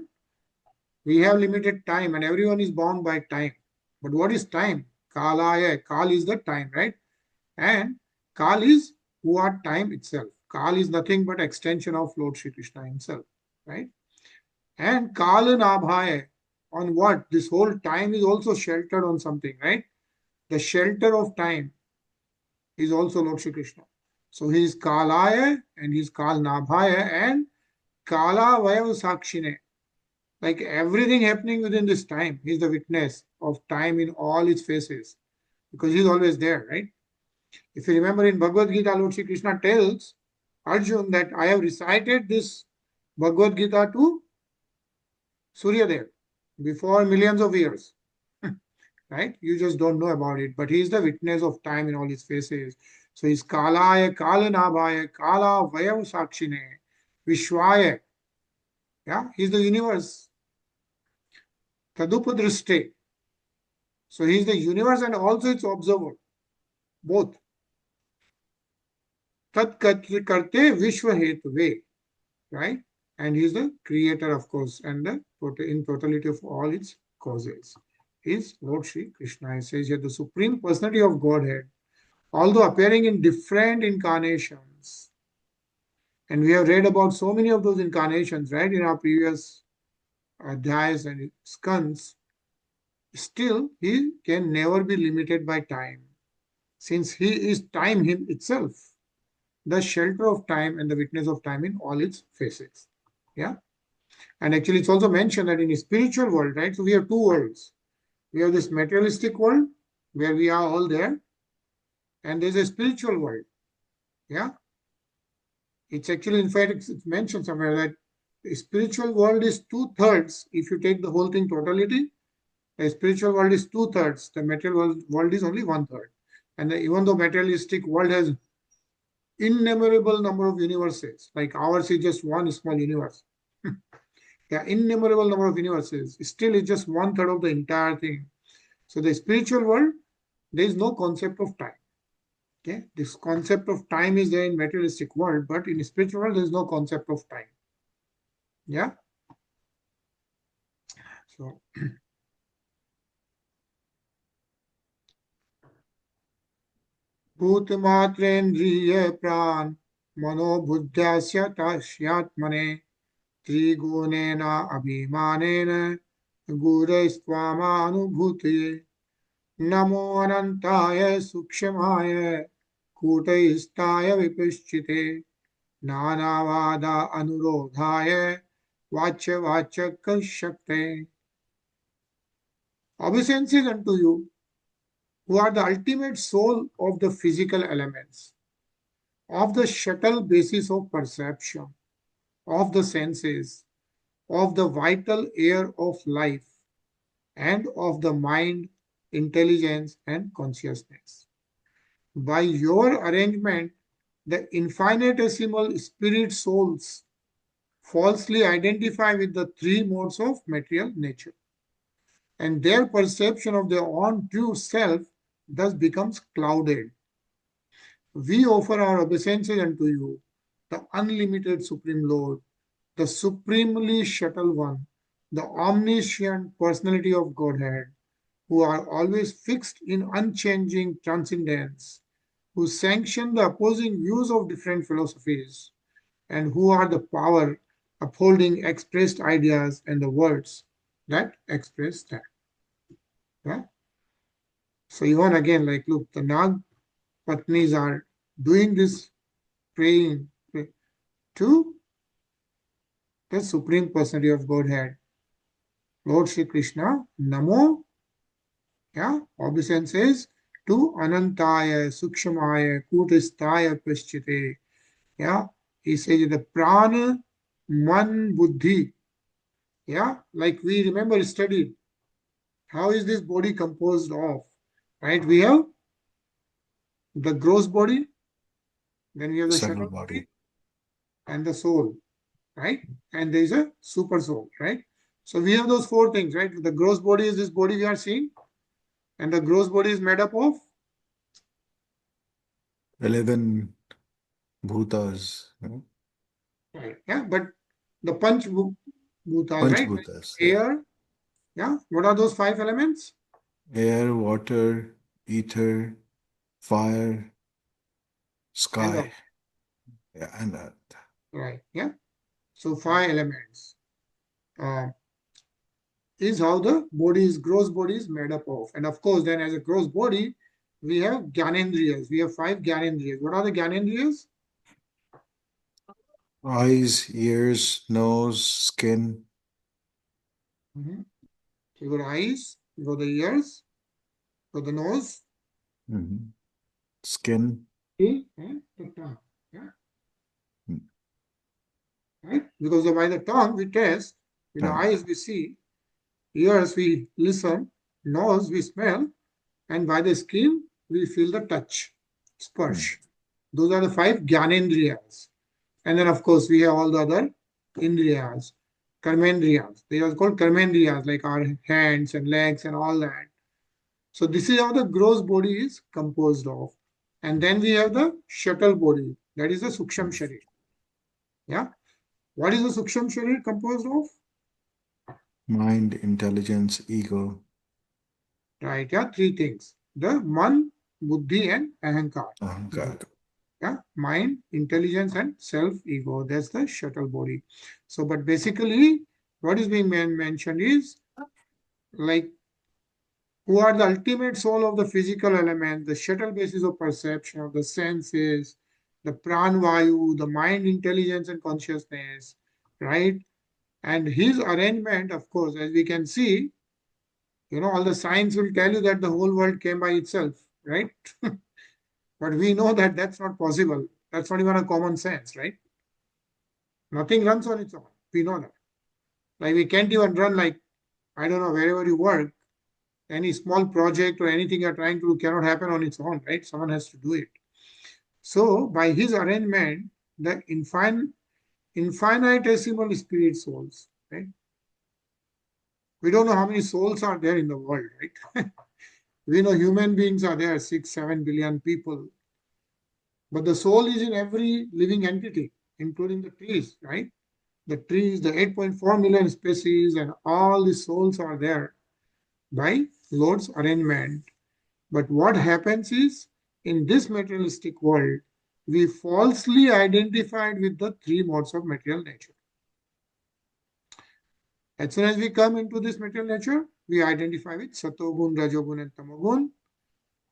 we have limited time and everyone is bound by time. But what is time? Kālāya. Kal is the time, right? And Kal is who are time itself. Kal is nothing but extension of Lord Shri Krishna himself, right? And Kālanabhāya, on what? This whole time is also sheltered on something, right? The shelter of time is also Lord Shri Krishna. So he is Kālāya and he is Kālanabhāya and Kāla Vayavasakshine. Like everything happening within this time, he is the witness of time in all its phases because he is always there, right? If you remember in Bhagavad Gita, Lord Shri Krishna tells Arjun that I have recited this Bhagavad Gita to Suryadev before millions of years, right? You just don't know about it, but he is the witness of time in all its phases. So he's Kālāya, Kālanabhāya, Kāla Vayavasakshine, Vishvāya. Yeah, he's the universe. Tadupadrishte. So he is the universe and also its observer. Both. Tat karte vishvahetave. Right? And he is the creator, of course, and the in totality of all its causes. Is Lord Shri Krishna. It says here the Supreme Personality of Godhead, although appearing in different incarnations. And we have read about so many of those incarnations, right, in our previous adhyas and skans. Still, he can never be limited by time, since he is time itself, the shelter of time and the witness of time in all its phases. Yeah. And actually, it's also mentioned that in the spiritual world, right? So we have two worlds. We have this materialistic world where we are all there, and there's a spiritual world. Yeah. It's actually, in fact, it's mentioned somewhere that the spiritual world is 2/3 if you take the whole thing totality. The spiritual world is 2/3. The material world is only 1/3. And even though materialistic world has innumerable number of universes, like ours is just one small universe. There are innumerable number of universes. Still, it's just 1/3 of the entire thing. So the spiritual world, there is no concept of time. Okay, this concept of time is there in materialistic world, but in spiritual world, there is no concept of time. Yeah. So. भूतमात्रेन्द्रिय प्राण मनोबुद्ध्यास्य तस्यात्मने त्रिगुणेन अभिमानेन गुरैस्त्वामानुभूतये नमो अनन्ताय सूक्ष्माय कूटस्थाय विपश्चिते नानावादा अनुरोधाय वाच्यवाचकशक्ते. Obeisances unto you, who are the ultimate soul of the physical elements, of the subtle basis of perception, of the senses, of the vital air of life, and of the mind, intelligence, and consciousness. By your arrangement, the infinitesimal spirit souls falsely identify with the three modes of material nature, and their perception of their own true self thus becomes clouded. We offer our obeisances unto you, the unlimited Supreme Lord, the supremely subtle one, the omniscient personality of Godhead, who are always fixed in unchanging transcendence, who sanction the opposing views of different philosophies, and who are the power upholding expressed ideas and the words that express that. Yeah? So even again, like look, the Nag Patnis are doing this praying to the Supreme Personality of Godhead, Lord Sri Krishna, Namo, yeah, obeisances to Anantaya, Sukshamaya, Kutastaya, Paschite. Yeah, he says the Prana, Man, Buddhi. Yeah, like we remember studied. How is this body composed of? Right, we have the gross body, then we have the Subtle subtle body. body, and the soul, right? And there is a super soul, right? So we have those four things, right? The gross body is this body we are seeing, and the gross body is made up of 11 bhutas. right, yeah, but the panch bhutas, right? Like Panchbhutas. Yeah. air, yeah. What are those five elements? Air, water, ether, fire, And sky, yeah, and earth. right, yeah. So five elements is how the body is gross body is made up of, and of course, then as a gross body, we have Gyanendriyas. We have five Gyanendriyas. What are the Gyanendriyas? Eyes, ears, nose, skin. So you got eyes, you got the ears, you got the nose, Skin. and the tongue. Yeah, Mm. right. Because by the tongue we taste, with the Tongue. eyes we see, ears we listen, nose we smell, and by the skin we feel the touch, sparsh. Those are the five Gyanendriyas. And then of course we have all the other Indriyas, Karmendriyas. They are called Karmendriyas, like our hands and legs and all that. So this is how the gross body is composed of. And then we have the shuttle body, that is the Suksham Sharir. Yeah. What is the Suksham Sharir composed of? Mind, intelligence, ego. Right, yeah, three things. The Man, Buddhi and Ahankar. Ahankar. Yeah, mind, intelligence and self-ego. That's the shuttle body. So, but basically what is being mentioned is like who are the ultimate soul of the physical element, the shuttle basis of perception of the senses, the pranvayu, the mind, intelligence, and consciousness, right? And his arrangement, of course, as we can see, all the science will tell you that the whole world came by itself, right? But we know that that's not possible. That's not even a common sense, right? Nothing runs on its own. We know that. Like we can't even run like, I don't know, wherever you work, any small project or anything you're trying to do cannot happen on its own, right? Someone has to do it. So by his arrangement, the infinitesimal spirit souls, right? We don't know how many souls are there in the world, right? We know human beings are there, 6-7 billion people. But the soul is in every living entity, including the trees, right? The trees, the 8.4 million species, and all the souls are there by Lord's arrangement. But what happens is, in this materialistic world, we falsely identified with the three modes of material nature. As soon as we come into this material nature, we identify with Satogun, Rajogun, and Tamogun,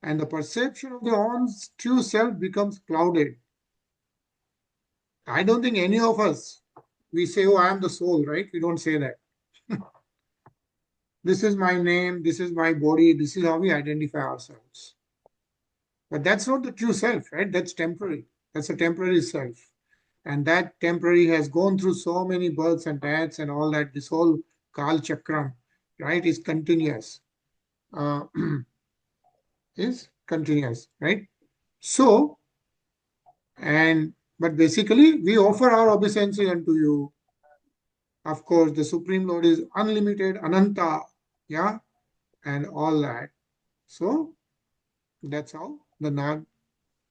and the perception of the own true self becomes clouded. I don't think any of us, we say, oh, I am the soul, right? We don't say that. This is my name, this is my body, this is how we identify ourselves. But that's not the true self, right? That's temporary. That's a temporary self. And that temporary has gone through so many births and deaths and all that. This whole Kal Chakram, right, is continuous. Is continuous, right? So, But basically, we offer our obeisance unto you. Of course, the Supreme Lord is unlimited, Ananta, yeah, and all that. So that's how the Nag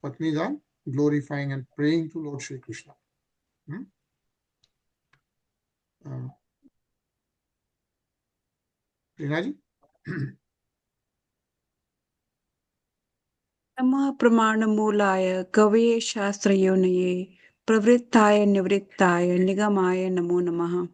Patnis are glorifying and praying to Lord Shri Krishna. Rinaji? Nama Pramanamulaya Kavye Shastrayonye Pravrittaya Nivrittaya Nigamaya Namo Namaha.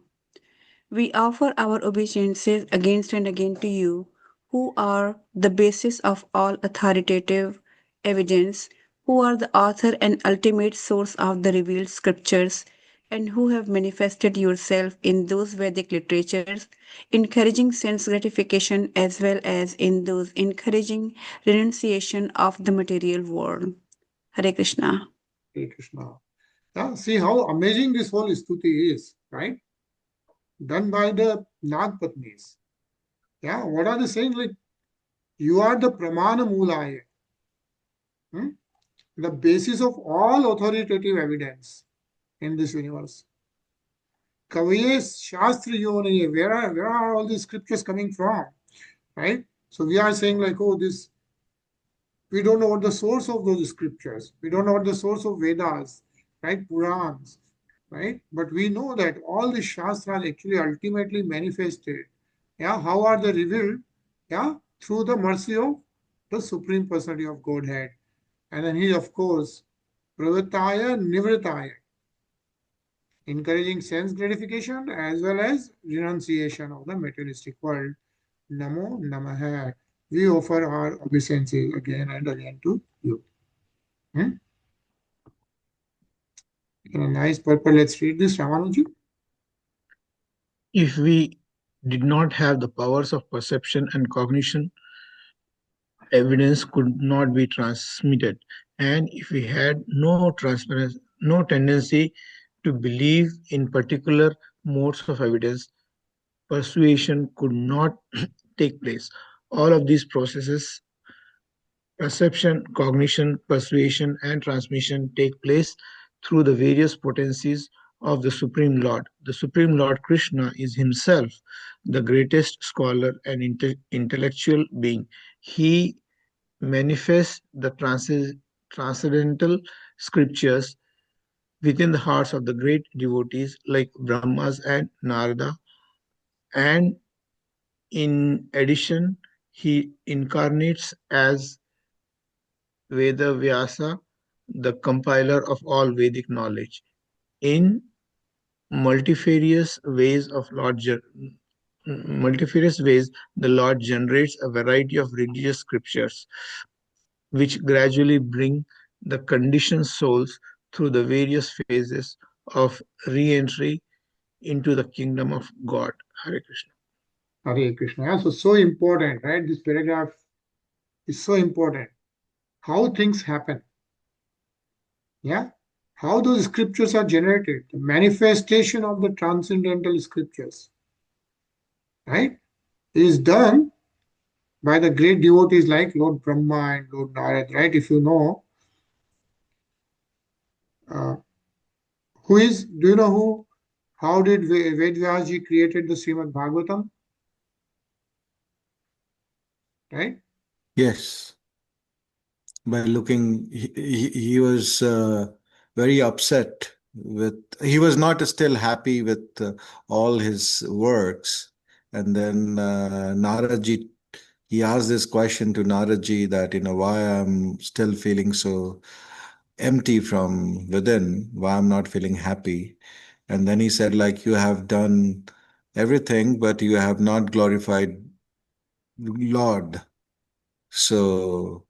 We offer our obeisances against and again to you, who are the basis of all authoritative evidence, who are the author and ultimate source of the revealed scriptures, and who have manifested yourself in those Vedic literatures, encouraging sense gratification as well as in those encouraging renunciation of the material world. Hare Krishna. Hare Krishna. Yeah, see how amazing this whole stuti is, right? Done by the Nag Patnis. Yeah, what are they saying? Like, you are the Pramana Mulaya, the basis of all authoritative evidence in this universe. Kavaye Shastri Yonaye, where are all these scriptures coming from? Right? So we are saying like, oh, this, we don't know what the source of those scriptures. We don't know what the source of Vedas, right? Purans, right? But we know that all the Shastras actually ultimately manifested. Yeah, how are they revealed? Yeah, through the mercy of the Supreme Personality of Godhead. And then he, of course, Pravataya Nivritaya, encouraging sense gratification as well as renunciation of the materialistic world. Namo Namaha. We offer our obeisances again and again to you. In a nice purpose, let's read this, Ramanuji. If we did not have the powers of perception and cognition, evidence could not be transmitted. And if we had no transparency, no tendency to believe in particular modes of evidence, persuasion could not take place. All of these processes, perception, cognition, persuasion, and transmission, take place through the various potencies of the Supreme Lord. The Supreme Lord Krishna is himself the greatest scholar and intellectual being. He manifests the transcendental scriptures within the hearts of the great devotees like Brahmas and Narada, and in addition, he incarnates as Veda Vyasa, the compiler of all Vedic knowledge. In multifarious ways of multifarious ways, the Lord generates a variety of religious scriptures, which gradually bring the conditioned souls through the various phases of re-entry into the kingdom of God. Hare Krishna. Hare Krishna. Yeah, so important, right? This paragraph is so important. How things happen. Yeah. How those scriptures are generated. The manifestation of the transcendental scriptures. Right? Is done by the great devotees like Lord Brahma and Lord Narad, right? If you know, do you know who, how did Vedvyaji created the Srimad Bhagavatam? Right? Yes, by looking, he was very upset with, he was not still happy with all his works. And then Naradji, he asked this question to Naradji that, why I'm still feeling so empty from within, why I'm not feeling happy. And then he said, like, you have done everything, but you have not glorified Lord. So,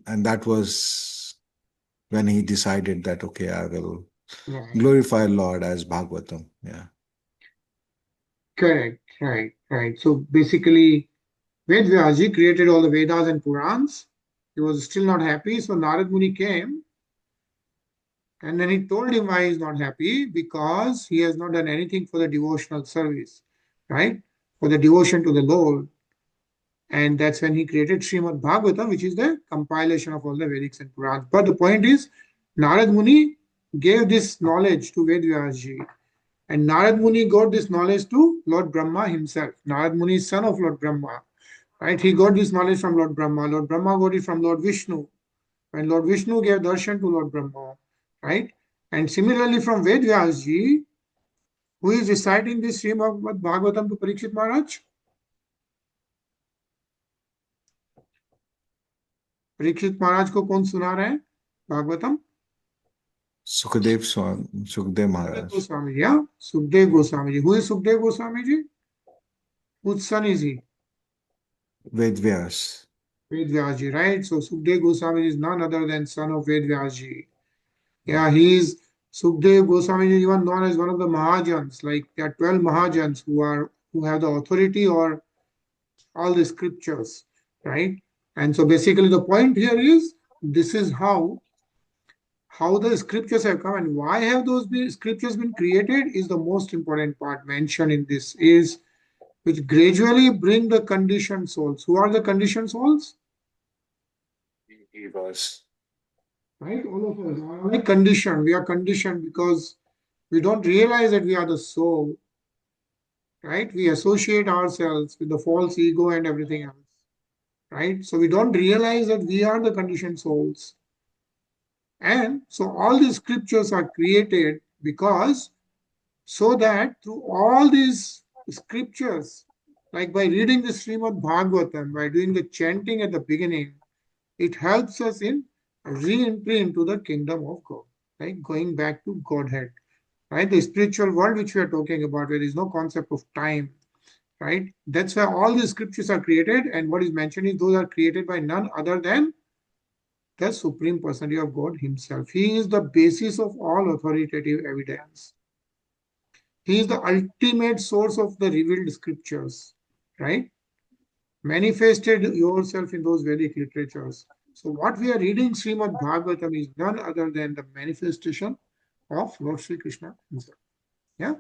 and that was when he decided that, okay, I will Right. glorify Lord as Bhagavatam. Yeah. Correct. Right. So basically, Vedvyaji created all the Vedas and Purans. He was still not happy. So Narad Muni came and then he told him why he's not happy, because he has not done anything for the devotional service, right? For the devotion to the Lord. And that's when he created Srimad Bhagavatam, which is the compilation of all the Vedics and Purans. But the point is, Narad Muni gave this knowledge to Ved Vyasji. And Narad Muni got this knowledge to Lord Brahma himself. Narad Muni is son of Lord Brahma. Right? He got this knowledge from Lord Brahma. Lord Brahma got it from Lord Vishnu. When Lord Vishnu gave darshan to Lord Brahma. Right? And similarly from Ved Vyasji, who is reciting this Srimad Bhagavatam to Parikshit Maharaj? Parikshit महाराज को कौन सुना रहे हैं Bhagavatam? Sukadev Swami, Sukdev Maharaj. Goswami, yeah, Sukdev Goswami. Who is Sukdev Goswami? Whose son is he? Ved Vyas. Ved Vyasji, right? So Sukdev Goswami is none other than son of Ved Vyasji. Yeah, he is Sukdev Goswami is even known as one of the Mahajans. Like there are 12 Mahajans who have the authority or all the scriptures, right? And so basically the point here is this is how the scriptures have come and why have those scriptures been created is the most important part mentioned in this is which gradually bring the conditioned souls. Who are the conditioned souls? He was. Right? All of us are like conditioned. We are conditioned because we don't realize that we are the soul. Right? We associate ourselves with the false ego and everything else. Right? So we don't realize that we are the conditioned souls. And so all these scriptures are created because so that through all these scriptures, like by reading the Srimad Bhagavatam, by doing the chanting at the beginning, it helps us in re-entry into the kingdom of God, right? Going back to Godhead, right? The spiritual world which we are talking about, where there is no concept of time, right? That's why all these scriptures are created, and what is mentioned is those are created by none other than the Supreme Personality of God Himself. He is the basis of all authoritative evidence. He is the ultimate source of the revealed scriptures, right? Manifested yourself in those Vedic literatures. So what we are reading Srimad Bhagavatam is none other than the manifestation of Lord Sri Krishna himself. Yeah.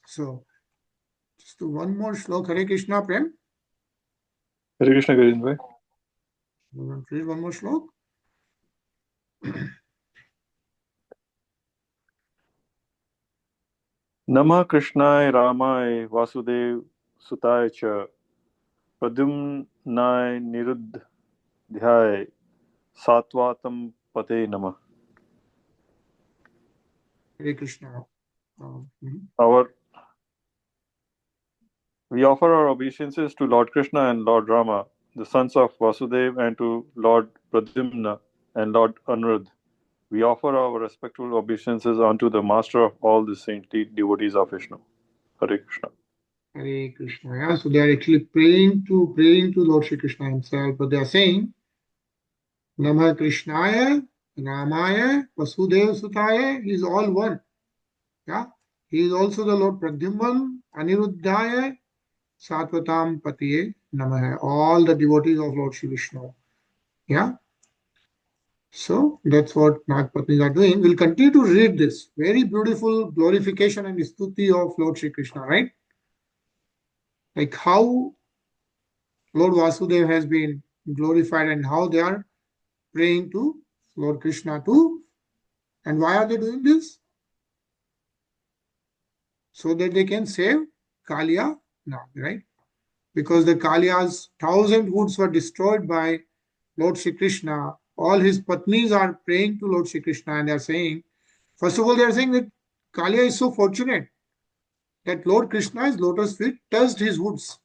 So just do one more slok. Hare Krishna Prem. Hare Krishna Govind bhai. Read one more slok. Namah Krishnaya Ramaya Vasudev Sutaya Cha Pradyumnaya Niruddhaya Satvatam Pate Namah. Hare Krishna. We offer our obeisances to Lord Krishna and Lord Rama, the sons of Vasudev, and to Lord Pradyumna and Lord Anuruddha. We offer our respectful obeisances unto the master of all the saintly devotees of Vishnu. Hare Krishna. Hare Krishna. Yeah, so they are actually praying to Lord Shri Krishna himself, but they are saying Namah Krishnaya, Ramaya, Vasudeva Sutaya, he is all one. Yeah, he is also the Lord Pradyumna, Aniruddhaya, Satvatam Patiye Namaha, all the devotees of Lord Shri Vishnu. Yeah. So that's what Nagpatnis are doing. We'll continue to read this. Very beautiful glorification and stuti of Lord Shri Krishna, right? Like how Lord Vasudeva has been glorified and how they are praying to Lord Krishna too. And why are they doing this? So that they can save Kāliya now, right? Because the Kāliya's 1,000 woods were destroyed by Lord Shri Krishna. All his patnis are praying to Lord Shri Krishna and they are saying, first of all, they are saying that Kāliya is so fortunate that Lord Krishna's lotus feet touched his woods.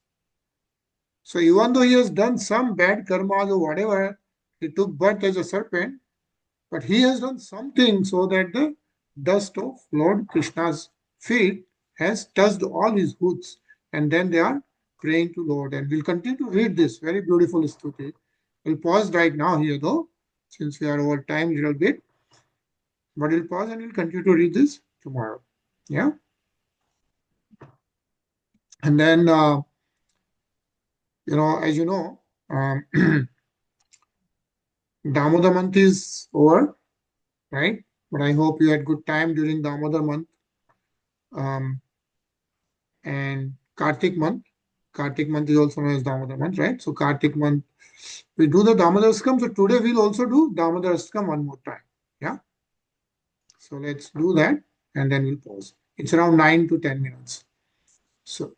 So even though he has done some bad karmas or whatever, he took birth as a serpent, but he has done something so that the dust of Lord Krishna's feet has touched all his hoods. And then they are praying to Lord. And we'll continue to read this very beautiful stuti. We'll pause right now here though, since we are over time a little bit. But we'll pause and we'll continue to read this tomorrow. Yeah. And then, as you know, Damodar month is over, right? But I hope you had good time during Damodar month. And Kartik month. Kartik month is also known as Damodar month, right? So Kartik month, we do the Damodar Skam. So today we'll also do Damodar Skam one more time. So let's do that and then we'll pause. It's around 9 to 10 minutes. So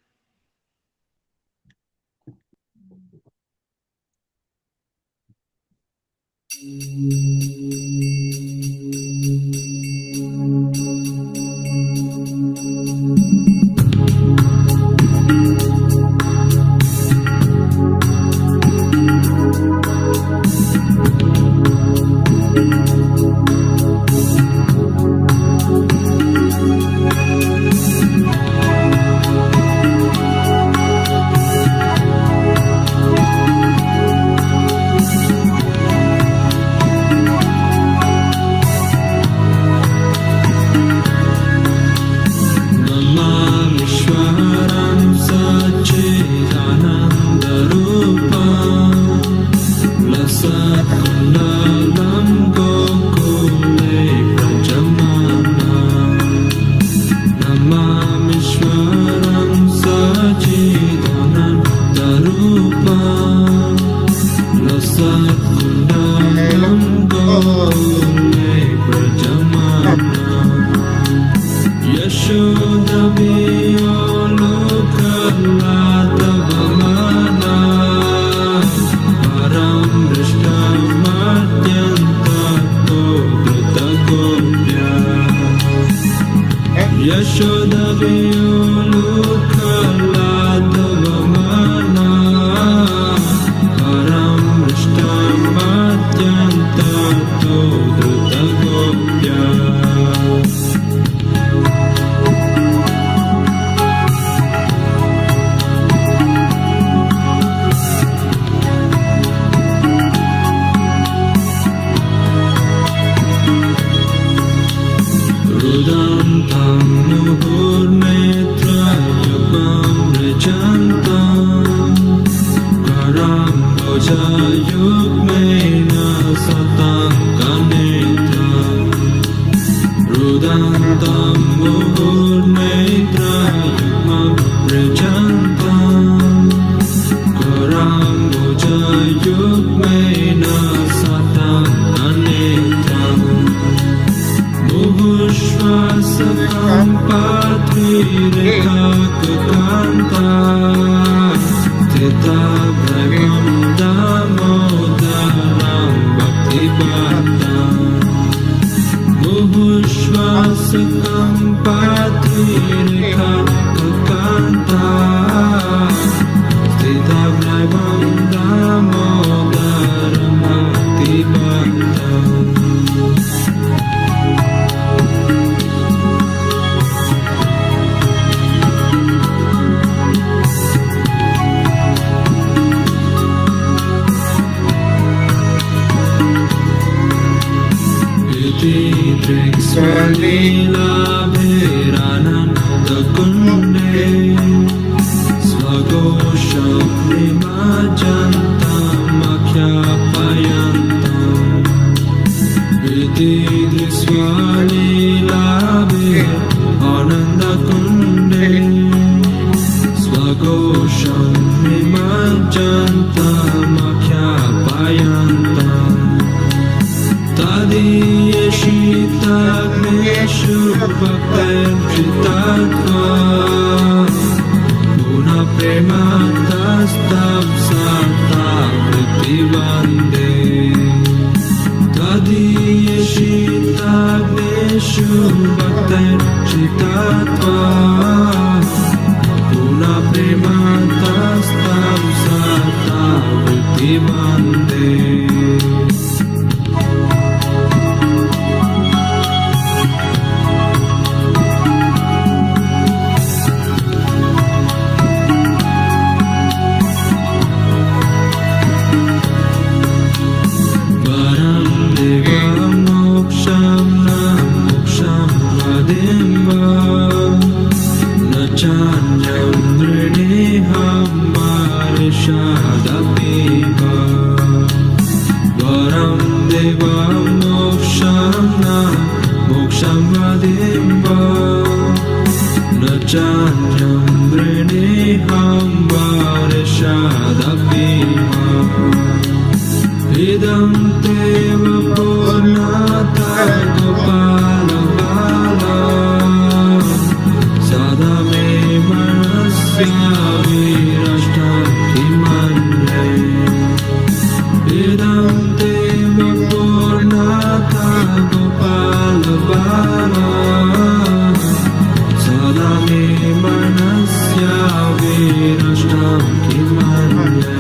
Idam Deva Purnata Gopala Rashtam Kimanye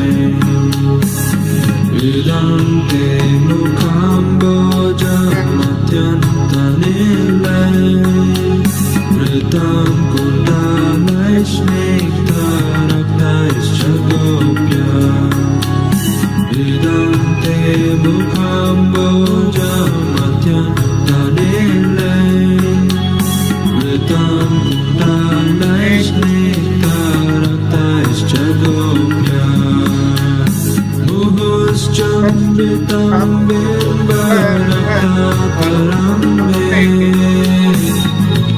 Vedante Mukhambojam Matyantanile Vritam Kundalai Snekta Raktais Chagopya Vedante Mukhambojam Matyantanile Vritam Kundalai Snekta Raktais Chagopya Muhuschamritam Bimbarakataram Me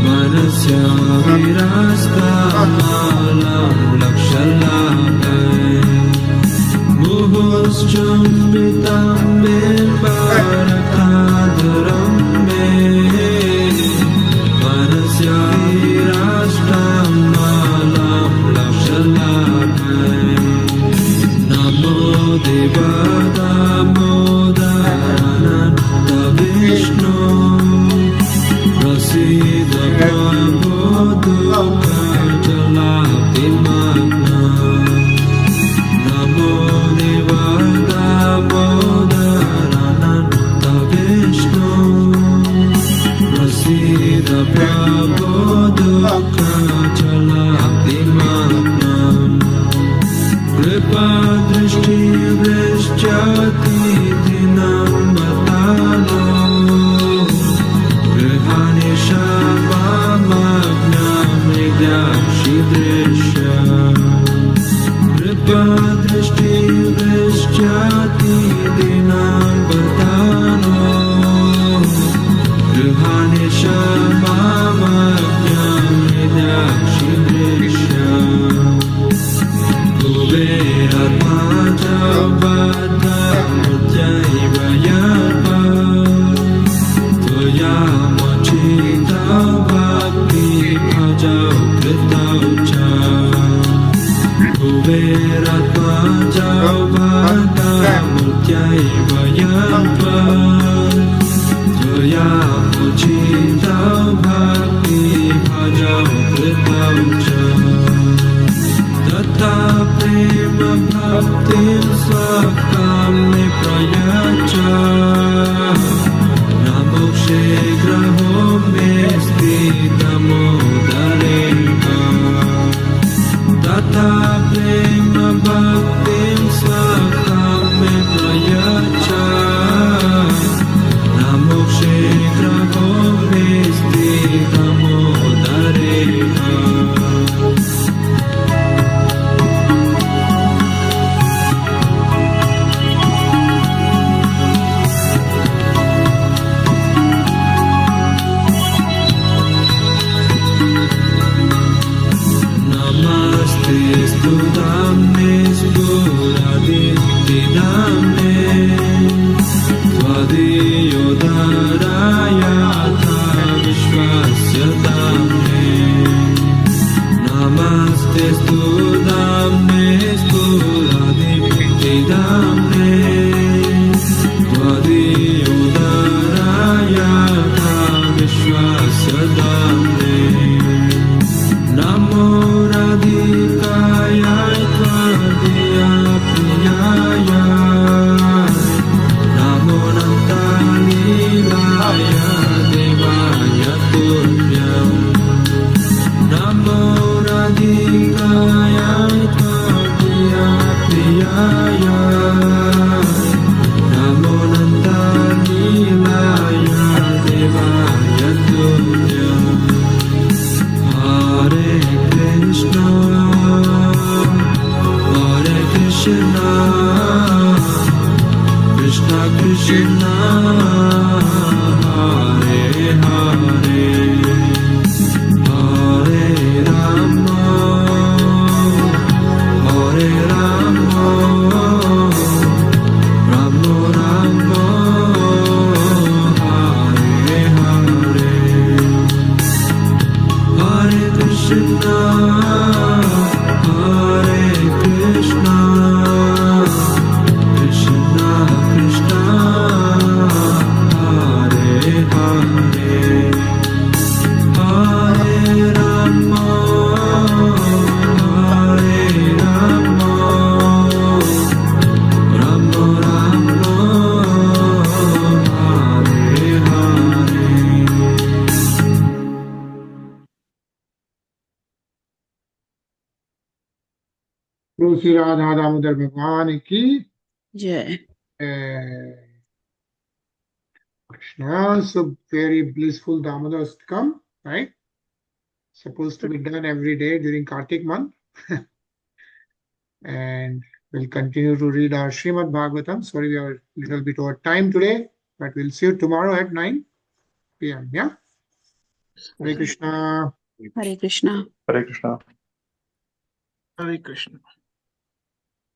Manasya Virasta Malam Lakshalabhay Muhuschamritam Bimbarakataram Me Manasya Virasta Malam Lakshalabhay Namo Devada Modarananta Vishnu Prasida Prabhu Dukha Jalabhimagna Namo Devada Modarananta Vishnu Prasida Prabhu Dukha Jalabhimagna Kripa Drishti Vrishchati Dinam Batano Grihani Shabamagnam Nidakshi Drishya Kripa Drishti Vrishchati Dinam Batano Grihani Shabamagnam Nidakshi Drishya Kuberatma Jabata Mujjaiva Yapa Toya Mochita Bhakti Bhajau Kritaucha Kuberatma Jabata Mujjaiva Yapa Toya Mochita Bhakti Bhajau Kritaucha Tata prema bhaktim svakam me prayacha Namo shegraho me stitamo dareha Tata prema bhaktim svakam me prayacha Namo shegraho me stitamo dareha Hare Tulsi Radha Damodar Bhagwan ki Jai. Krishna. So very blissful Damodar Astakam, right? Supposed to be done every day during Kartik month. And we'll continue to read our Srimad Bhagavatam. Sorry, we are a little bit over time today, but we'll see you tomorrow at 9 p.m. Yeah? Hare Krishna. Hare Krishna. Hare Krishna. Hare Krishna.